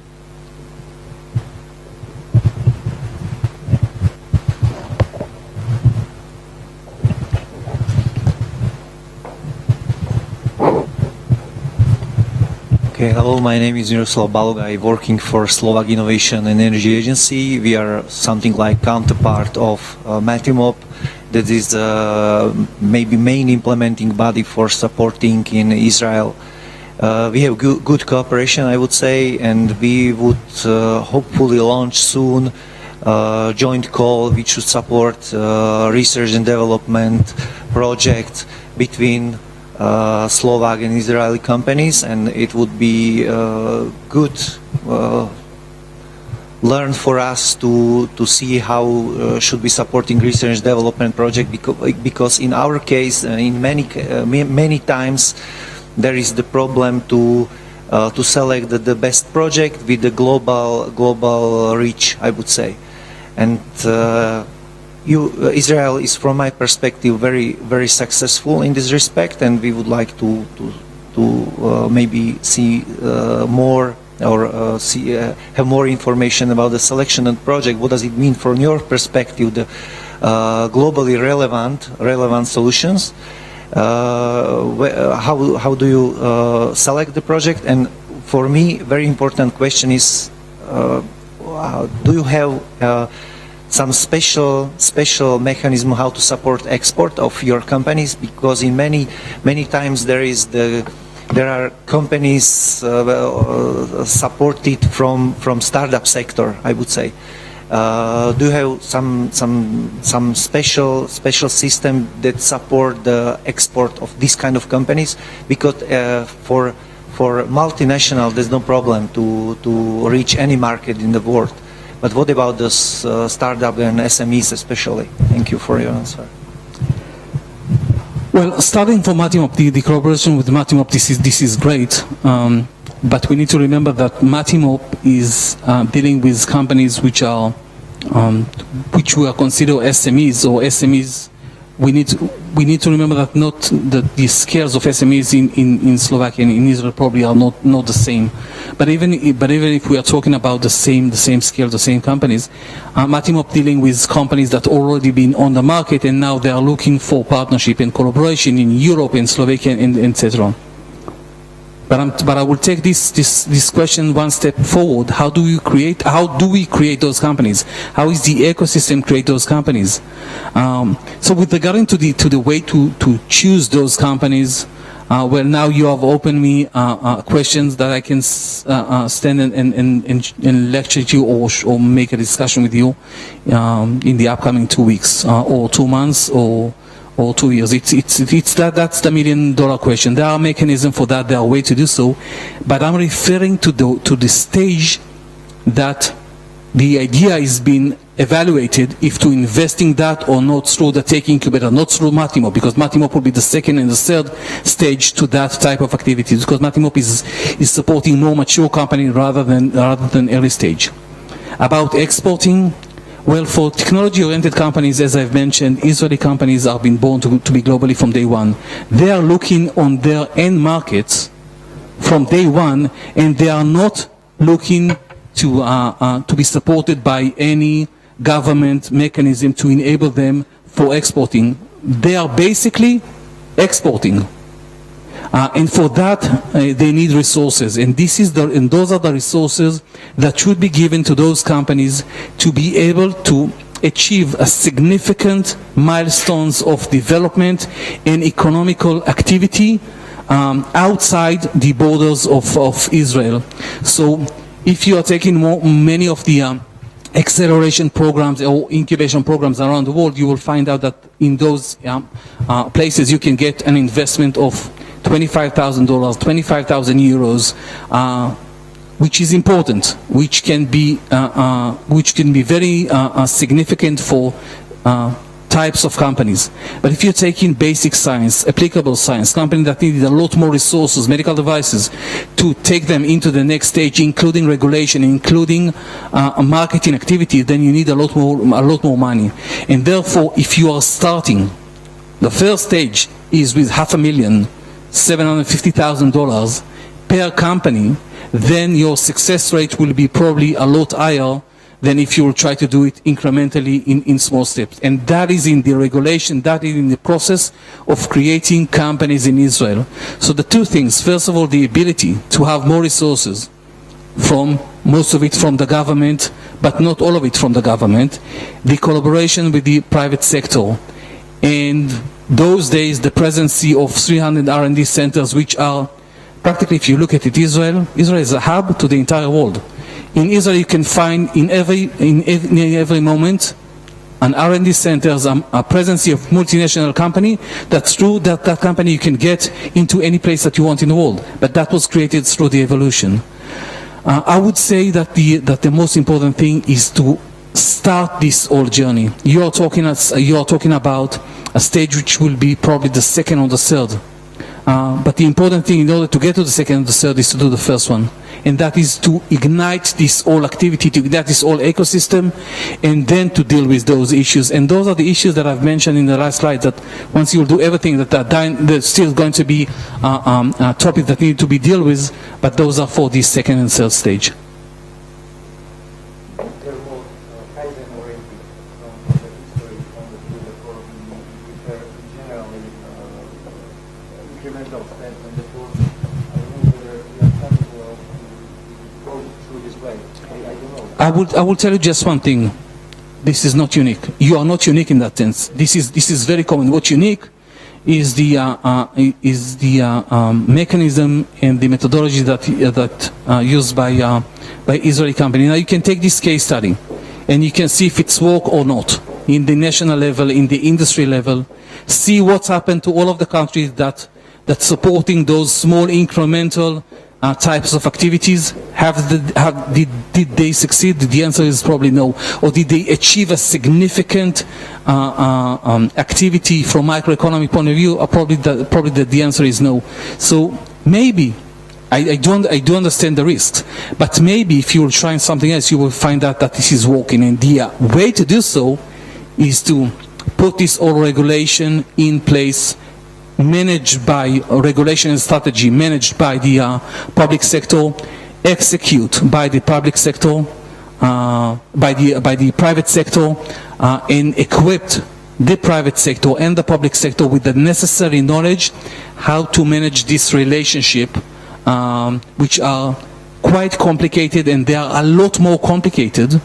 Okay, hello, my name is Miroslav Balog. I'm working for Slovak Innovation and Energy Agency. We are something like counterpart of Matimop, that is maybe main implementing body for supporting in Israel. We have good cooperation, I would say, and we would hopefully launch soon joint call which should support research and development projects between Slovak and Israeli companies, and it would be good learn for us to see how should be supporting research and development project, because in our case, in many times there is the problem to select the best project with the global reach, I would say, and Israel is, from my perspective, very successful in this respect, and we would like to maybe see more or have more information about the selection and project. What does it mean from your perspective, the globally relevant solutions? How do you select the project? And for me, very important question is, do you have some special mechanism how to support export of your companies? Because in many times there are companies supported from startup sector, I would say. Do you have some special system that support the export of this kind of companies? Because for multinational there's no problem to reach any market in the world. But what about the startup and SMEs especially? Thank you for your answer. Well, starting from Matimop, the collaboration with Matimop, this is great. But we need to remember that Matimop is dealing with companies which are which we are considered SMEs or SMEs. We need to remember that the scales of SMEs in Slovakia and in Israel probably are not the same. But even if we are talking about the same scale, the same companies, Matimop dealing with companies that already been on the market and now they are looking for partnership and collaboration in Europe and Slovakia and etc. But I will take this question one step forward. How do we create those companies? How is the ecosystem create those companies? So with regard to the way to choose those companies, well, now you have opened me questions that I can stand and lecture to you or make a discussion with you in the upcoming 2 weeks or 2 months or 2 years. That's the $1 million question. There are mechanisms for that. There are ways to do so, but I'm referring to the stage that the idea is being evaluated if to invest in that or not through the tech incubator, not through Matimop, because Matimop will be the second and the third stage to that type of activities, because Matimop is supporting more mature companies rather than early stage. About exporting, well, for technology-oriented companies, as I've mentioned, Israeli companies have been born to be globally from day one. They are looking on their end markets from day one, and they are not looking to be supported by any government mechanism to enable them for exporting. They are basically exporting. And for that, they need resources. And those are the resources that should be given to those companies to be able to achieve a significant milestones of development and economical activity outside the borders of Israel. So if you are taking many of the acceleration programs or incubation programs around the world, you will find out that in those places you can get an investment of $25,000, 25,000 euros, which is important, which can be very significant for types of companies. But if you're taking basic science, applicable science, companies that need a lot more resources, medical devices, to take them into the next stage, including regulation, including marketing activity, then you need a lot more money. And therefore, if you are starting, the first stage is with $500,000, $750,000 per company, then your success rate will be probably a lot higher than if you will try to do it incrementally in small steps. And that is in the regulation, that is in the process of creating companies in Israel. So the two things, first of all, the ability to have more resources, from most of it from the government, but not all of it from the government, the collaboration with the private sector, and those days the presence of 300 R&D centers, which are practically, if you look at it, Israel is a hub to the entire world. In Israel, you can find in every moment an R&D centers, a presence of multinational company. That's true that company you can get into any place that you want in the world. But that was created through the evolution. I would say that the most important thing is to start this whole journey. You are talking about a stage which will be probably the second or the third. But the important thing in order to get to the second and the third is to do the first one. And that is to ignite this whole activity, to ignite this whole ecosystem, and then to deal with those issues. And those are the issues that I've mentioned in the last slide, that once you will do everything, there's still going to be topics that need to be dealt with, but those are for the second and third stage. I will tell you just one thing. This is not unique. You are not unique in that sense. This is very common. What's unique is the mechanism and the methodology that used by Israeli company. Now you can take this case study, and you can see if it's work or not in the national level, in the industry level. See what's happened to all of the countries that supporting those small incremental types of activities. Did they succeed? The answer is probably no. Or did they achieve a significant activity from microeconomic point of view? Probably the answer is no. So maybe I do understand the risks, but maybe if you will try something else, you will find out that this is working. And the way to do so is to put this whole regulation in place, managed by regulation and strategy, managed by the public sector, execute by the public sector, by the private sector, and equipped the private sector and the public sector with the necessary knowledge how to manage this relationship which are quite complicated, and they are a lot more complicated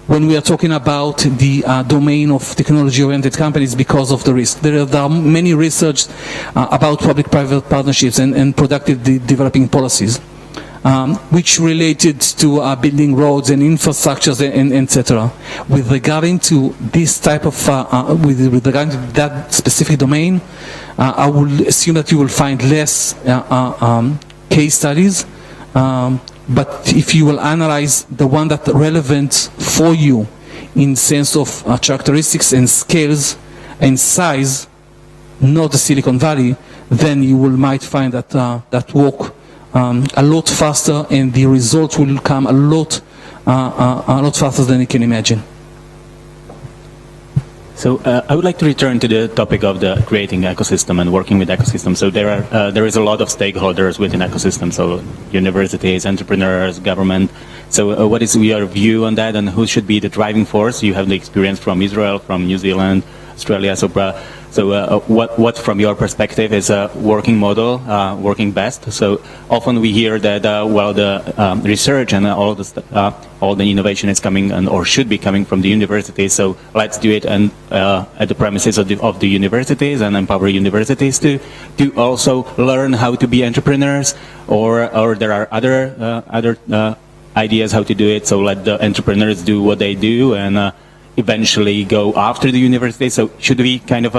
when we are talking about the domain of technology-oriented companies because of the risk. There are many research about public-private partnerships and productive developing policies, which related to building roads and infrastructures and etc. With regarding to this type of, with regard to that specific domain, I will assume that you will find less case studies. But if you will analyze the one that relevant for you in sense of characteristics and scales and size, not the Silicon Valley, then you will might find that that work a lot faster, and the results will come a lot faster than you can imagine. So I would like to return to the topic of the creating ecosystem and working with ecosystems. So there is a lot of stakeholders within ecosystem, so universities, entrepreneurs, government. So what is your view on that, and who should be the driving force? You have the experience from Israel, from New Zealand, Australia. So what from your perspective is a working model, working best? So often we hear that well, the research and all the innovation is coming or should be coming from the universities. So let's do it and at the premises of the universities, and empower universities to also learn how to be entrepreneurs, or there are other ideas how to do it. So let the entrepreneurs do what they do and eventually go after the university. So should we kind of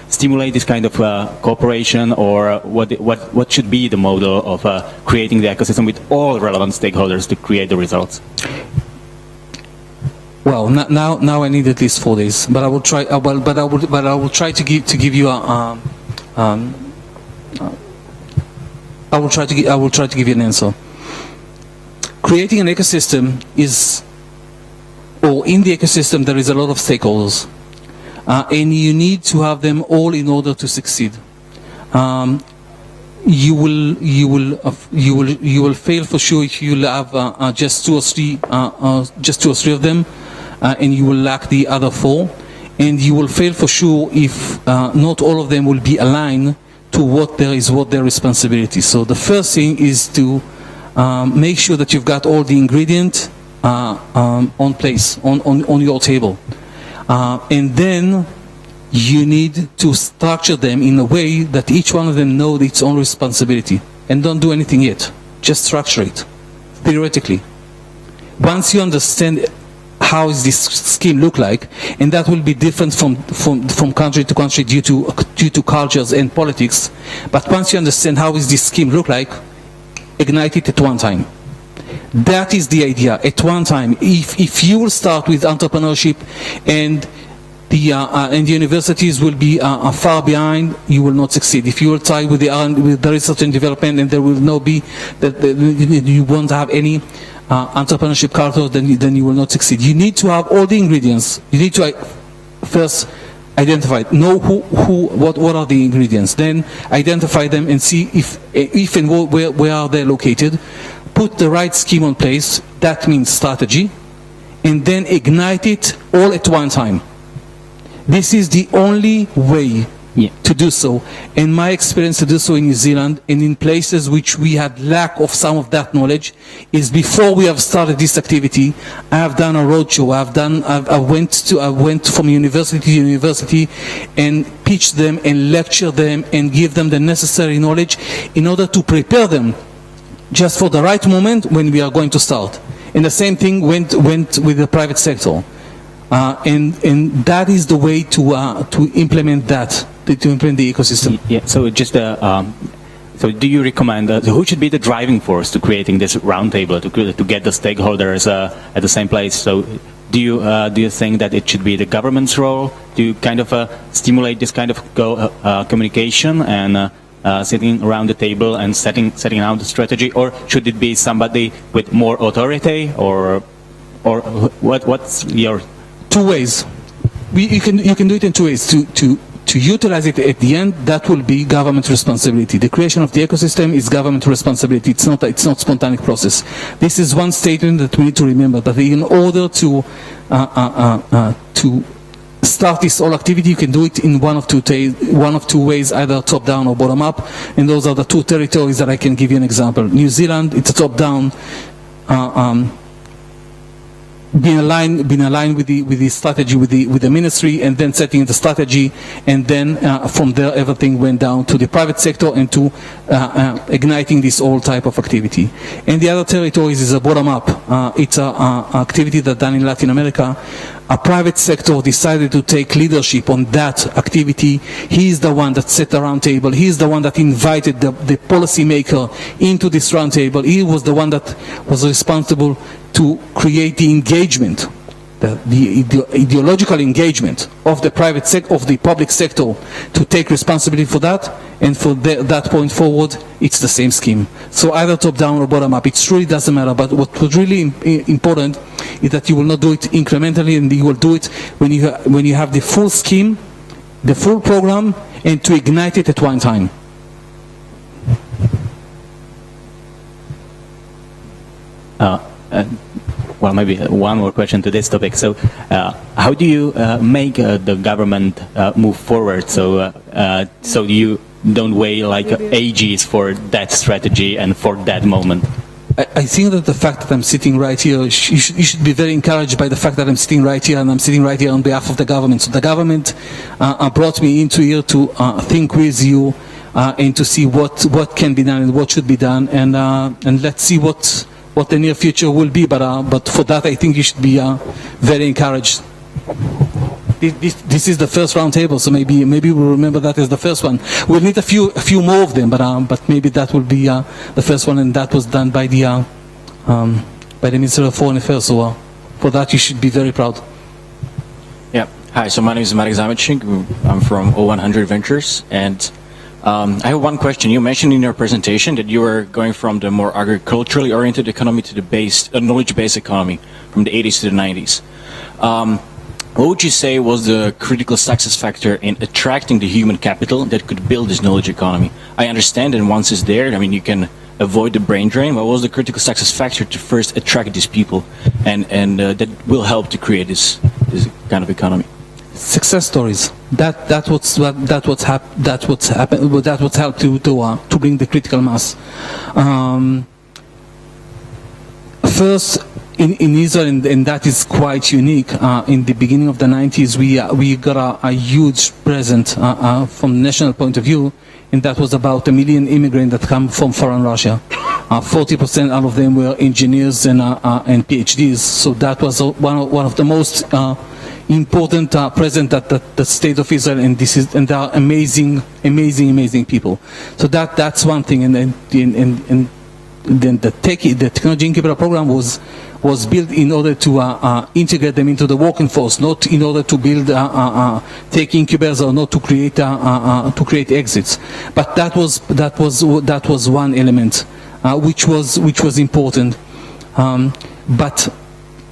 stimulate this kind of cooperation, or what should be the model of creating the ecosystem with all relevant stakeholders to create the results? Well, now I need at least 4 days, but I will try. I will try to give you a. I will try to give you an answer. Creating an ecosystem is, or in the ecosystem there is a lot of stakeholders, and you need to have them all in order to succeed. You will fail for sure if you have just two or three of them, and you will lack the other 4. And you will fail for sure if not all of them will be aligned to what their responsibility. So the first thing is to make sure that you've got all the ingredients on place, on your table. And then you need to structure them in a way that each one of them knows its own responsibility. And don't do anything yet. Just structure it, theoretically. Once you understand how does this scheme look like, and that will be different from country to country due to cultures and politics, but once you understand how does this scheme look like, ignite it at one time. That is the idea, at one time. If you will start with entrepreneurship and the universities will be far behind, you will not succeed. If you will try with the research and development, and there will not be, you won't have any entrepreneurship culture, then you will not succeed. You need to have all the ingredients. You need to first identify, know what are the ingredients, then identify them and see if and where are they located. Put the right scheme on place, that means strategy, and then ignite it all at one time. This is the only way to do so. And my experience to do so in New Zealand and in places which we had lack of some of that knowledge is, before we have started this activity, I have done a roadshow. I went from university to university and pitched them and lectured them and give them the necessary knowledge in order to prepare them just for the right moment when we are going to start. And the same thing went with the private sector. And that is the way to implement that, to implement the ecosystem. Yeah. So just so do you recommend who should be the driving force to creating this roundtable to get the stakeholders at the same place? So do you think that it should be the government's role to kind of stimulate this kind of communication and sitting around the table and setting out the strategy, or should it be somebody with more authority, or what's your? 2 ways. You can do it in 2 ways. To utilize it at the end, that will be government responsibility. The creation of the ecosystem is government responsibility. It's not spontaneous process. This is one statement that we need to remember, that in order to start this whole activity, you can do it in one of two ways, either top-down or bottom-up, and those are the two territories that I can give you an example. New Zealand, it's a top-down, being aligned with the strategy with the ministry, and then setting the strategy, and then from there everything went down to the private sector and to igniting this whole type of activity. And the other territories is a bottom-up. It's a activity that done in Latin America. A private sector decided to take leadership on that activity. He is the one that set the roundtable. He is the one that invited the policymaker into this roundtable. He was the one that was responsible to create the engagement, the ideological engagement of the private sector, of the public sector, to take responsibility for that, and for that point forward, it's the same scheme. So either top-down or bottom-up, it really doesn't matter. But what was really important is that you will not do it incrementally, and you will do it when you have the full scheme, the full program, and to ignite it at one time. Well, maybe one more question to this topic. So, how do you make the government move forward? So you don't wait like ages for that strategy and for that moment. I think that the fact that I'm sitting right here, you should be very encouraged by the fact that I'm sitting right here, and I'm sitting right here on behalf of the government. So the government brought me into here to think with you and to see what can be done and what should be done, and let's see what the near future will be. But for that, I think you should be very encouraged. This is the first roundtable, so maybe we'll remember that as the first one. We'll need a few more of them, but maybe that will be the first one, and that was done by the Minister of Foreign Affairs. So for that, you should be very proud. Yeah. Hi. So my name is Marek Zamecznik. I'm from 0100 Ventures, and I have one question. You mentioned in your presentation that you were going from the more agriculturally oriented economy to the knowledge-based economy from the 80s to the 90s. What would you say was the critical success factor in attracting the human capital that could build this knowledge economy? I understand that once it's there, I mean, you can avoid the brain drain. What was the critical success factor to first attract these people and that will help to create this kind of economy? Success stories. That's what's helped to bring the critical mass. First, in Israel, and that is quite unique. In the beginning of the 90s, we got a huge presence from the national point of view, and that was about 1 million immigrants that come from foreign Russia. 40% out of them were engineers and PhDs. So that was one of the most important present that the state of Israel, and they are amazing people. So that's one thing, and then the technology incubator program was built in order to integrate them into the working force, not in order to build tech incubators or not to create exits. But that was one element which was important. But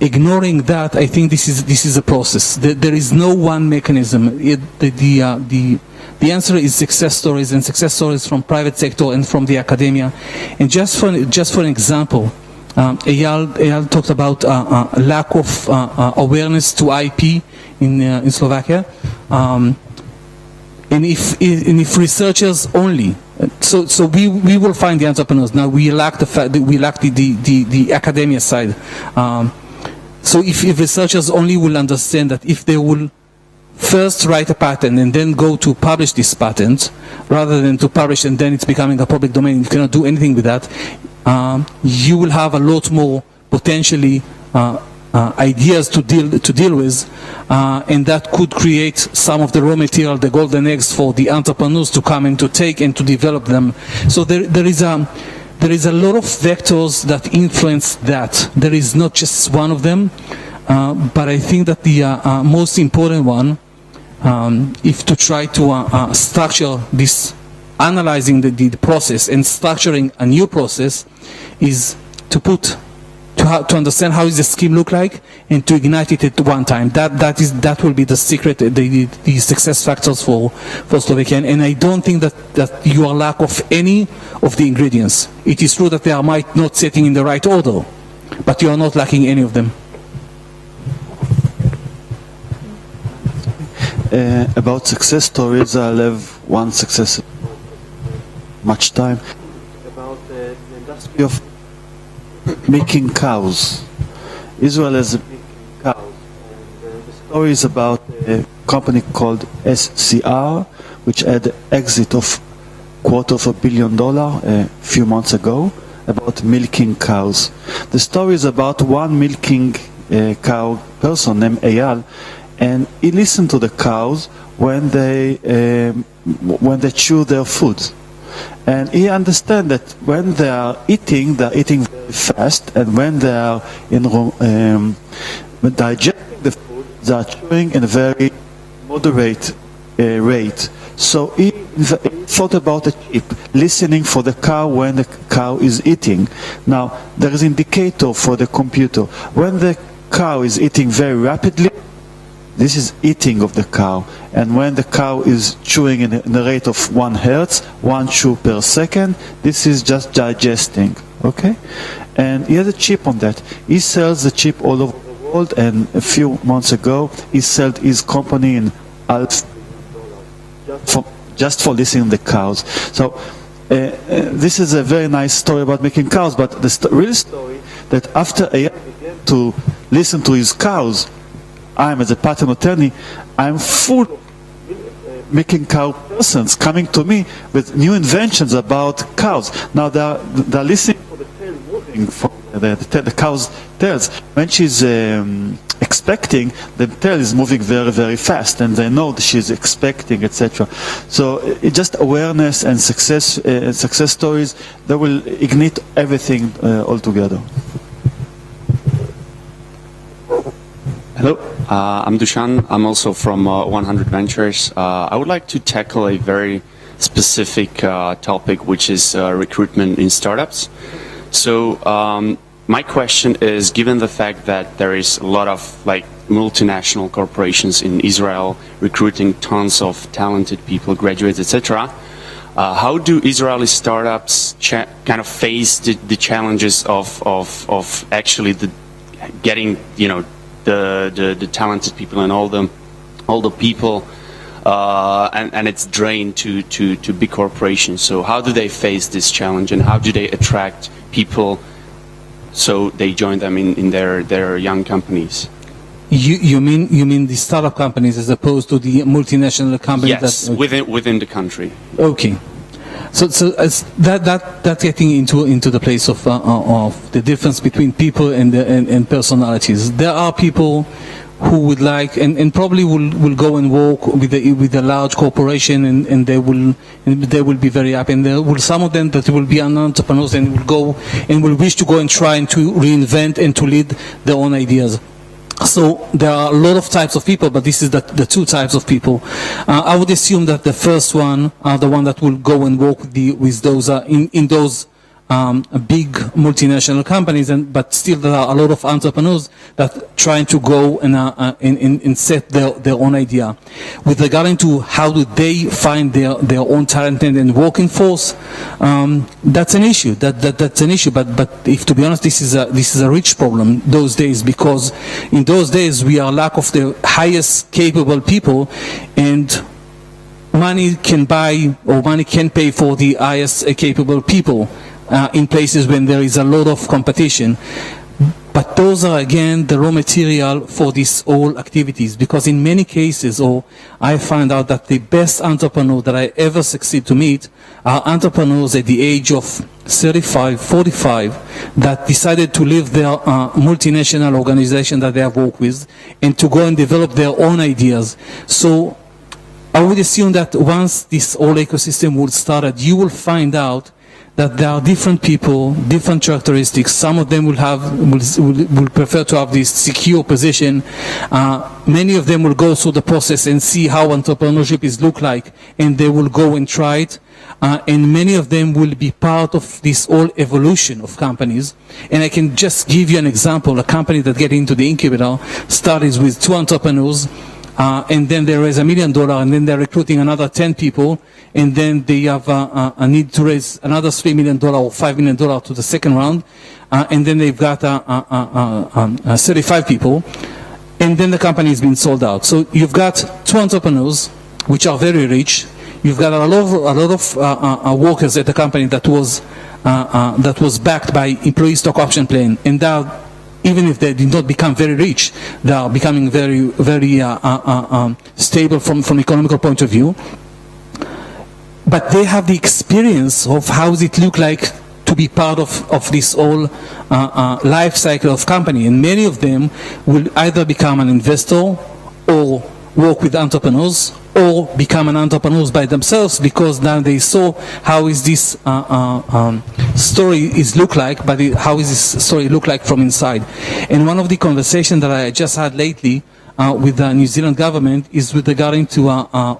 ignoring that, I think this is a process. There is no one mechanism. The answer is success stories, and success stories from private sector and from the academia. And just for an example, Eyal talked about lack of awareness to IP in Slovakia, and if researchers only. So we will find the entrepreneurs. Now we lack the academia side. So if researchers only will understand that if they will first write a patent and then go to publish this patent, rather than to publish and then it's becoming a public domain, you cannot do anything with that, you will have a lot more potentially ideas to deal with, and that could create some of the raw material, the golden eggs for the entrepreneurs to come and to take and to develop them. So there is a lot of vectors that influence that. There is not just one of them, but I think that the most important one, if to try to structure this, analyzing the process and structuring a new process, is to understand how does the scheme look like and to ignite it at one time. That will be the secret, the success factors for Slovakia. And I don't think that you are lack of any of the ingredients. It is true that they might not sitting in the right order, but you are not lacking any of them. about success stories, I'll have one success. Much time about the industry of making cows. Israel has making cows. And the story is about a company called SCR, which had an exit of $250 million a few months ago, about milking cows. The story is about one milking cow person named Eyal, and he listened to the cows when they chew their food. And he understands that when they are eating very fast, and when they are digesting the food, they are chewing in a very moderate rate. So he thought about a chip, listening for the cow when the cow is eating. Now, there is an indicator for the computer. When the cow is eating very rapidly, this is eating of the cow. And when the cow is chewing in the rate of 1 hertz, 1 chew per second, this is just digesting. Okay? And he has a chip on that. He sells the chip all over the world, and a few months ago, he sold his company in just for listening to the cows. So this is a very nice story about making cows, but the real story that after AI began to listen to his cows, I'm, as a patent attorney, I'm full of making cow persons coming to me with new inventions about cows. Now they're listening for the tail moving from the cow's tails. When she's expecting, the tail is moving very, very fast, and they know that she's expecting, etc. So it's just awareness and success stories that will ignite everything altogether. Hello, I'm Dushan. I'm also from 100 Ventures. I would like to tackle a very specific topic, which is recruitment in startups. So my question is, given the fact that there is a lot of multinational corporations in Israel recruiting tons of talented people, graduates, etc., how do Israeli startups kind of face the challenges of actually getting the talented people and all the people, and it's drained to big corporations? So how do they face this challenge, and how do they attract people so they join them in their young companies? You mean the startup companies as opposed to the multinational companies? Yes, within the country. Okay. So as that getting into the place of the difference between people and personalities. There are people who would like and probably will go and work with a large corporation, and they will be very happy. And there will some of them that will be entrepreneurs and will go and will wish to go and try and to reinvent and to lead their own ideas. So there are a lot of types of people, but this is the two types of people. I would assume that the first one are the one that will go and work with those in those big multinational companies, but still there are a lot of entrepreneurs that trying to go and set their own idea. With regard to how do they find their own talent and working force, that's an issue. That's an issue. But if to be honest, this is a rich problem those days, because in those days we are lack of the highest capable people, and money can buy or money can pay for the highest capable people. In places when there is a lot of competition. But those are again the raw material for these all activities, because in many cases, I find out that the best entrepreneur that I ever succeed to meet are entrepreneurs at the age of 35, 45 that decided to leave their multinational organization that they have worked with and to go and develop their own ideas. So I would assume that once this whole ecosystem will start, you will find out that there are different people, different characteristics. Some of them will prefer to have this secure position. Many of them will go through the process and see how entrepreneurship is look like, and they will go and try it. And many of them will be part of this whole evolution of companies. And I can just give you an example. A company that get into the incubator started with 2 entrepreneurs, and then they raise $1 million, and then they're recruiting another 10 people, and then they have a need to raise another $3 million or $5 million to the second round, and then they've got 35 people. and then the company has been sold out. So you've got two entrepreneurs, which are very rich. You've got a lot of workers at the company that was backed by employee stock option plan, and now, even if they did not become very rich, they are becoming very, very stable from economical point of view. But they have the experience of how does it look like to be part of this whole life cycle of company, and many of them will either become an investor or work with entrepreneurs or become an entrepreneurs by themselves, because now they saw how is this story is look like, but how is this story look like from inside. And one of the conversations that I just had lately with the New Zealand government is with regarding to,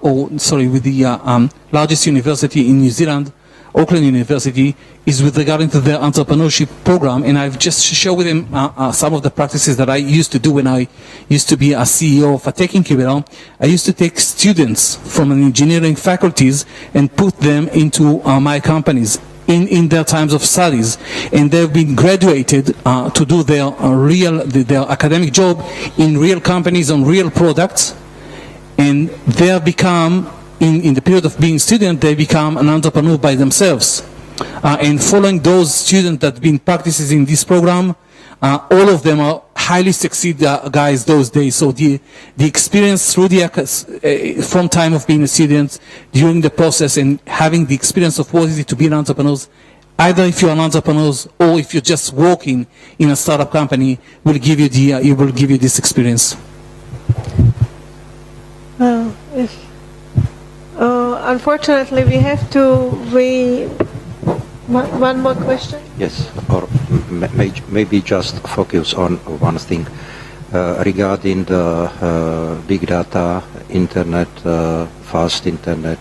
with the largest university in New Zealand, Auckland University, is with regarding to their entrepreneurship program, and I've just shared with them some of the practices that I used to do when I used to be a CEO of a tech incubator. I used to take students from an engineering faculties and put them into my companies in their times of studies, and they've been graduated to do their academic job in real companies on real products, and they have become, in the period of being student, they become an entrepreneur by themselves. And following those students that have been practicing in this program, all of them are highly succeed guys those days. So the experience through from time of being a student, during the process, and having the experience of what is it to be an entrepreneur, either if you're an entrepreneur or if you're just working in a startup company, will give you this experience. Unfortunately, we have to. One more question? Yes, or maybe just focus on one thing regarding the big data, internet, fast internet,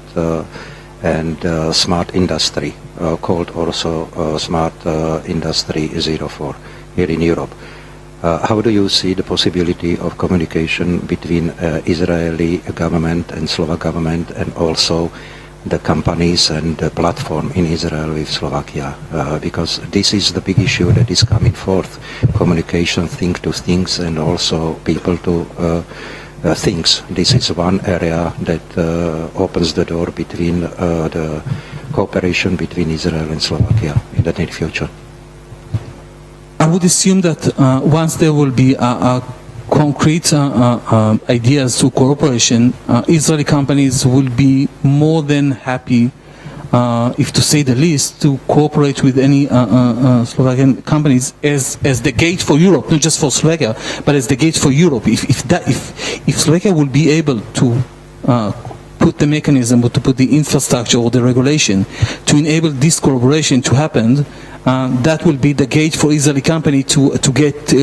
and smart industry, called also Smart Industry 04 here in Europe. How do you see the possibility of communication between Israeli government and Slovak government, and also the companies and the platform in Israel with Slovakia? Because this is the big issue that is coming forth, communication, thing to things, and also people to things. This is one area that opens the door between the cooperation between Israel and Slovakia in the near future. I would assume that once there will be concrete ideas to cooperation, Israeli companies will be more than happy, if to say the least, to cooperate with any Slovakian companies as the gate for Europe, not just for Slovakia, but as the gate for Europe. If Slovakia will be able to put the mechanism, or to put the infrastructure or the regulation to enable this collaboration to happen, that will be the gate for Israeli company to get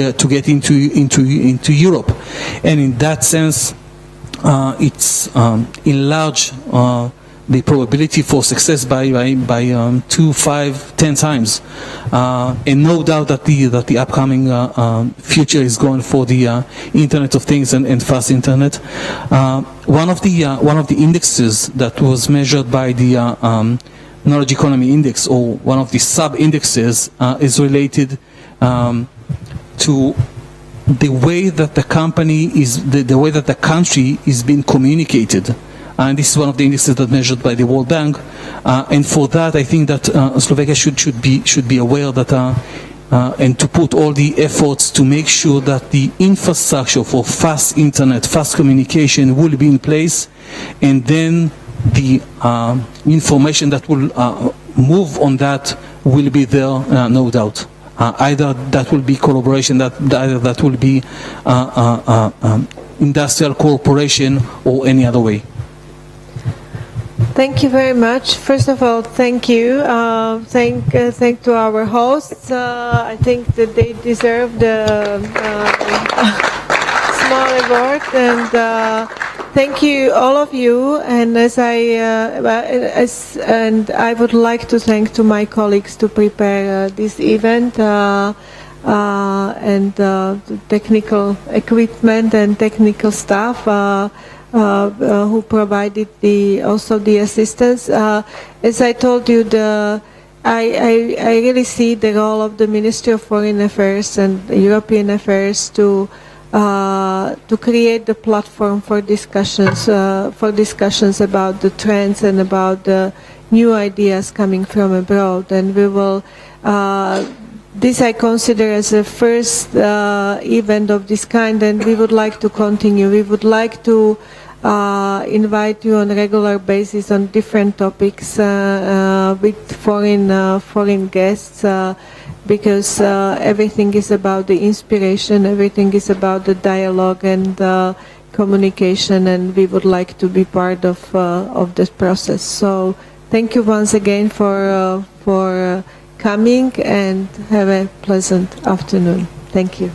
into Europe, and in that sense, it's enlarge the probability for success by 2, 5, 10 times, and no doubt that the upcoming future is going for the Internet of Things and fast Internet. One of the indexes that was measured by the Knowledge Economy Index, or one of the sub-indexes, is related to the way that the company is, the way that the country is being communicated. And this is one of the indexes that measured by the World Bank. And for that, I think that Slovakia should be aware that and to put all the efforts to make sure that the infrastructure for fast internet, fast communication will be in place, and then the information that will move on that will be there, no doubt. Either that will be collaboration, either that will be industrial cooperation, or any other way. Thank you very much. First of all, thank you. Thank to our hosts. I think that they deserve the small award, and thank you, all of you. And I would like to thank to my colleagues to prepare this event, and the technical equipment and technical staff who provided also the assistance. As I told you, I really see the role of the Ministry of Foreign Affairs and European Affairs to to create the platform for discussions about the trends and about the new ideas coming from abroad. And we will. This I consider as a first event of this kind, and we would like to continue. We would like to invite you on a regular basis on different topics with foreign guests, because everything is about the inspiration, everything is about the dialogue and communication, and we would like to be part of this process. So thank you once again for coming, and have a pleasant afternoon. Thank you.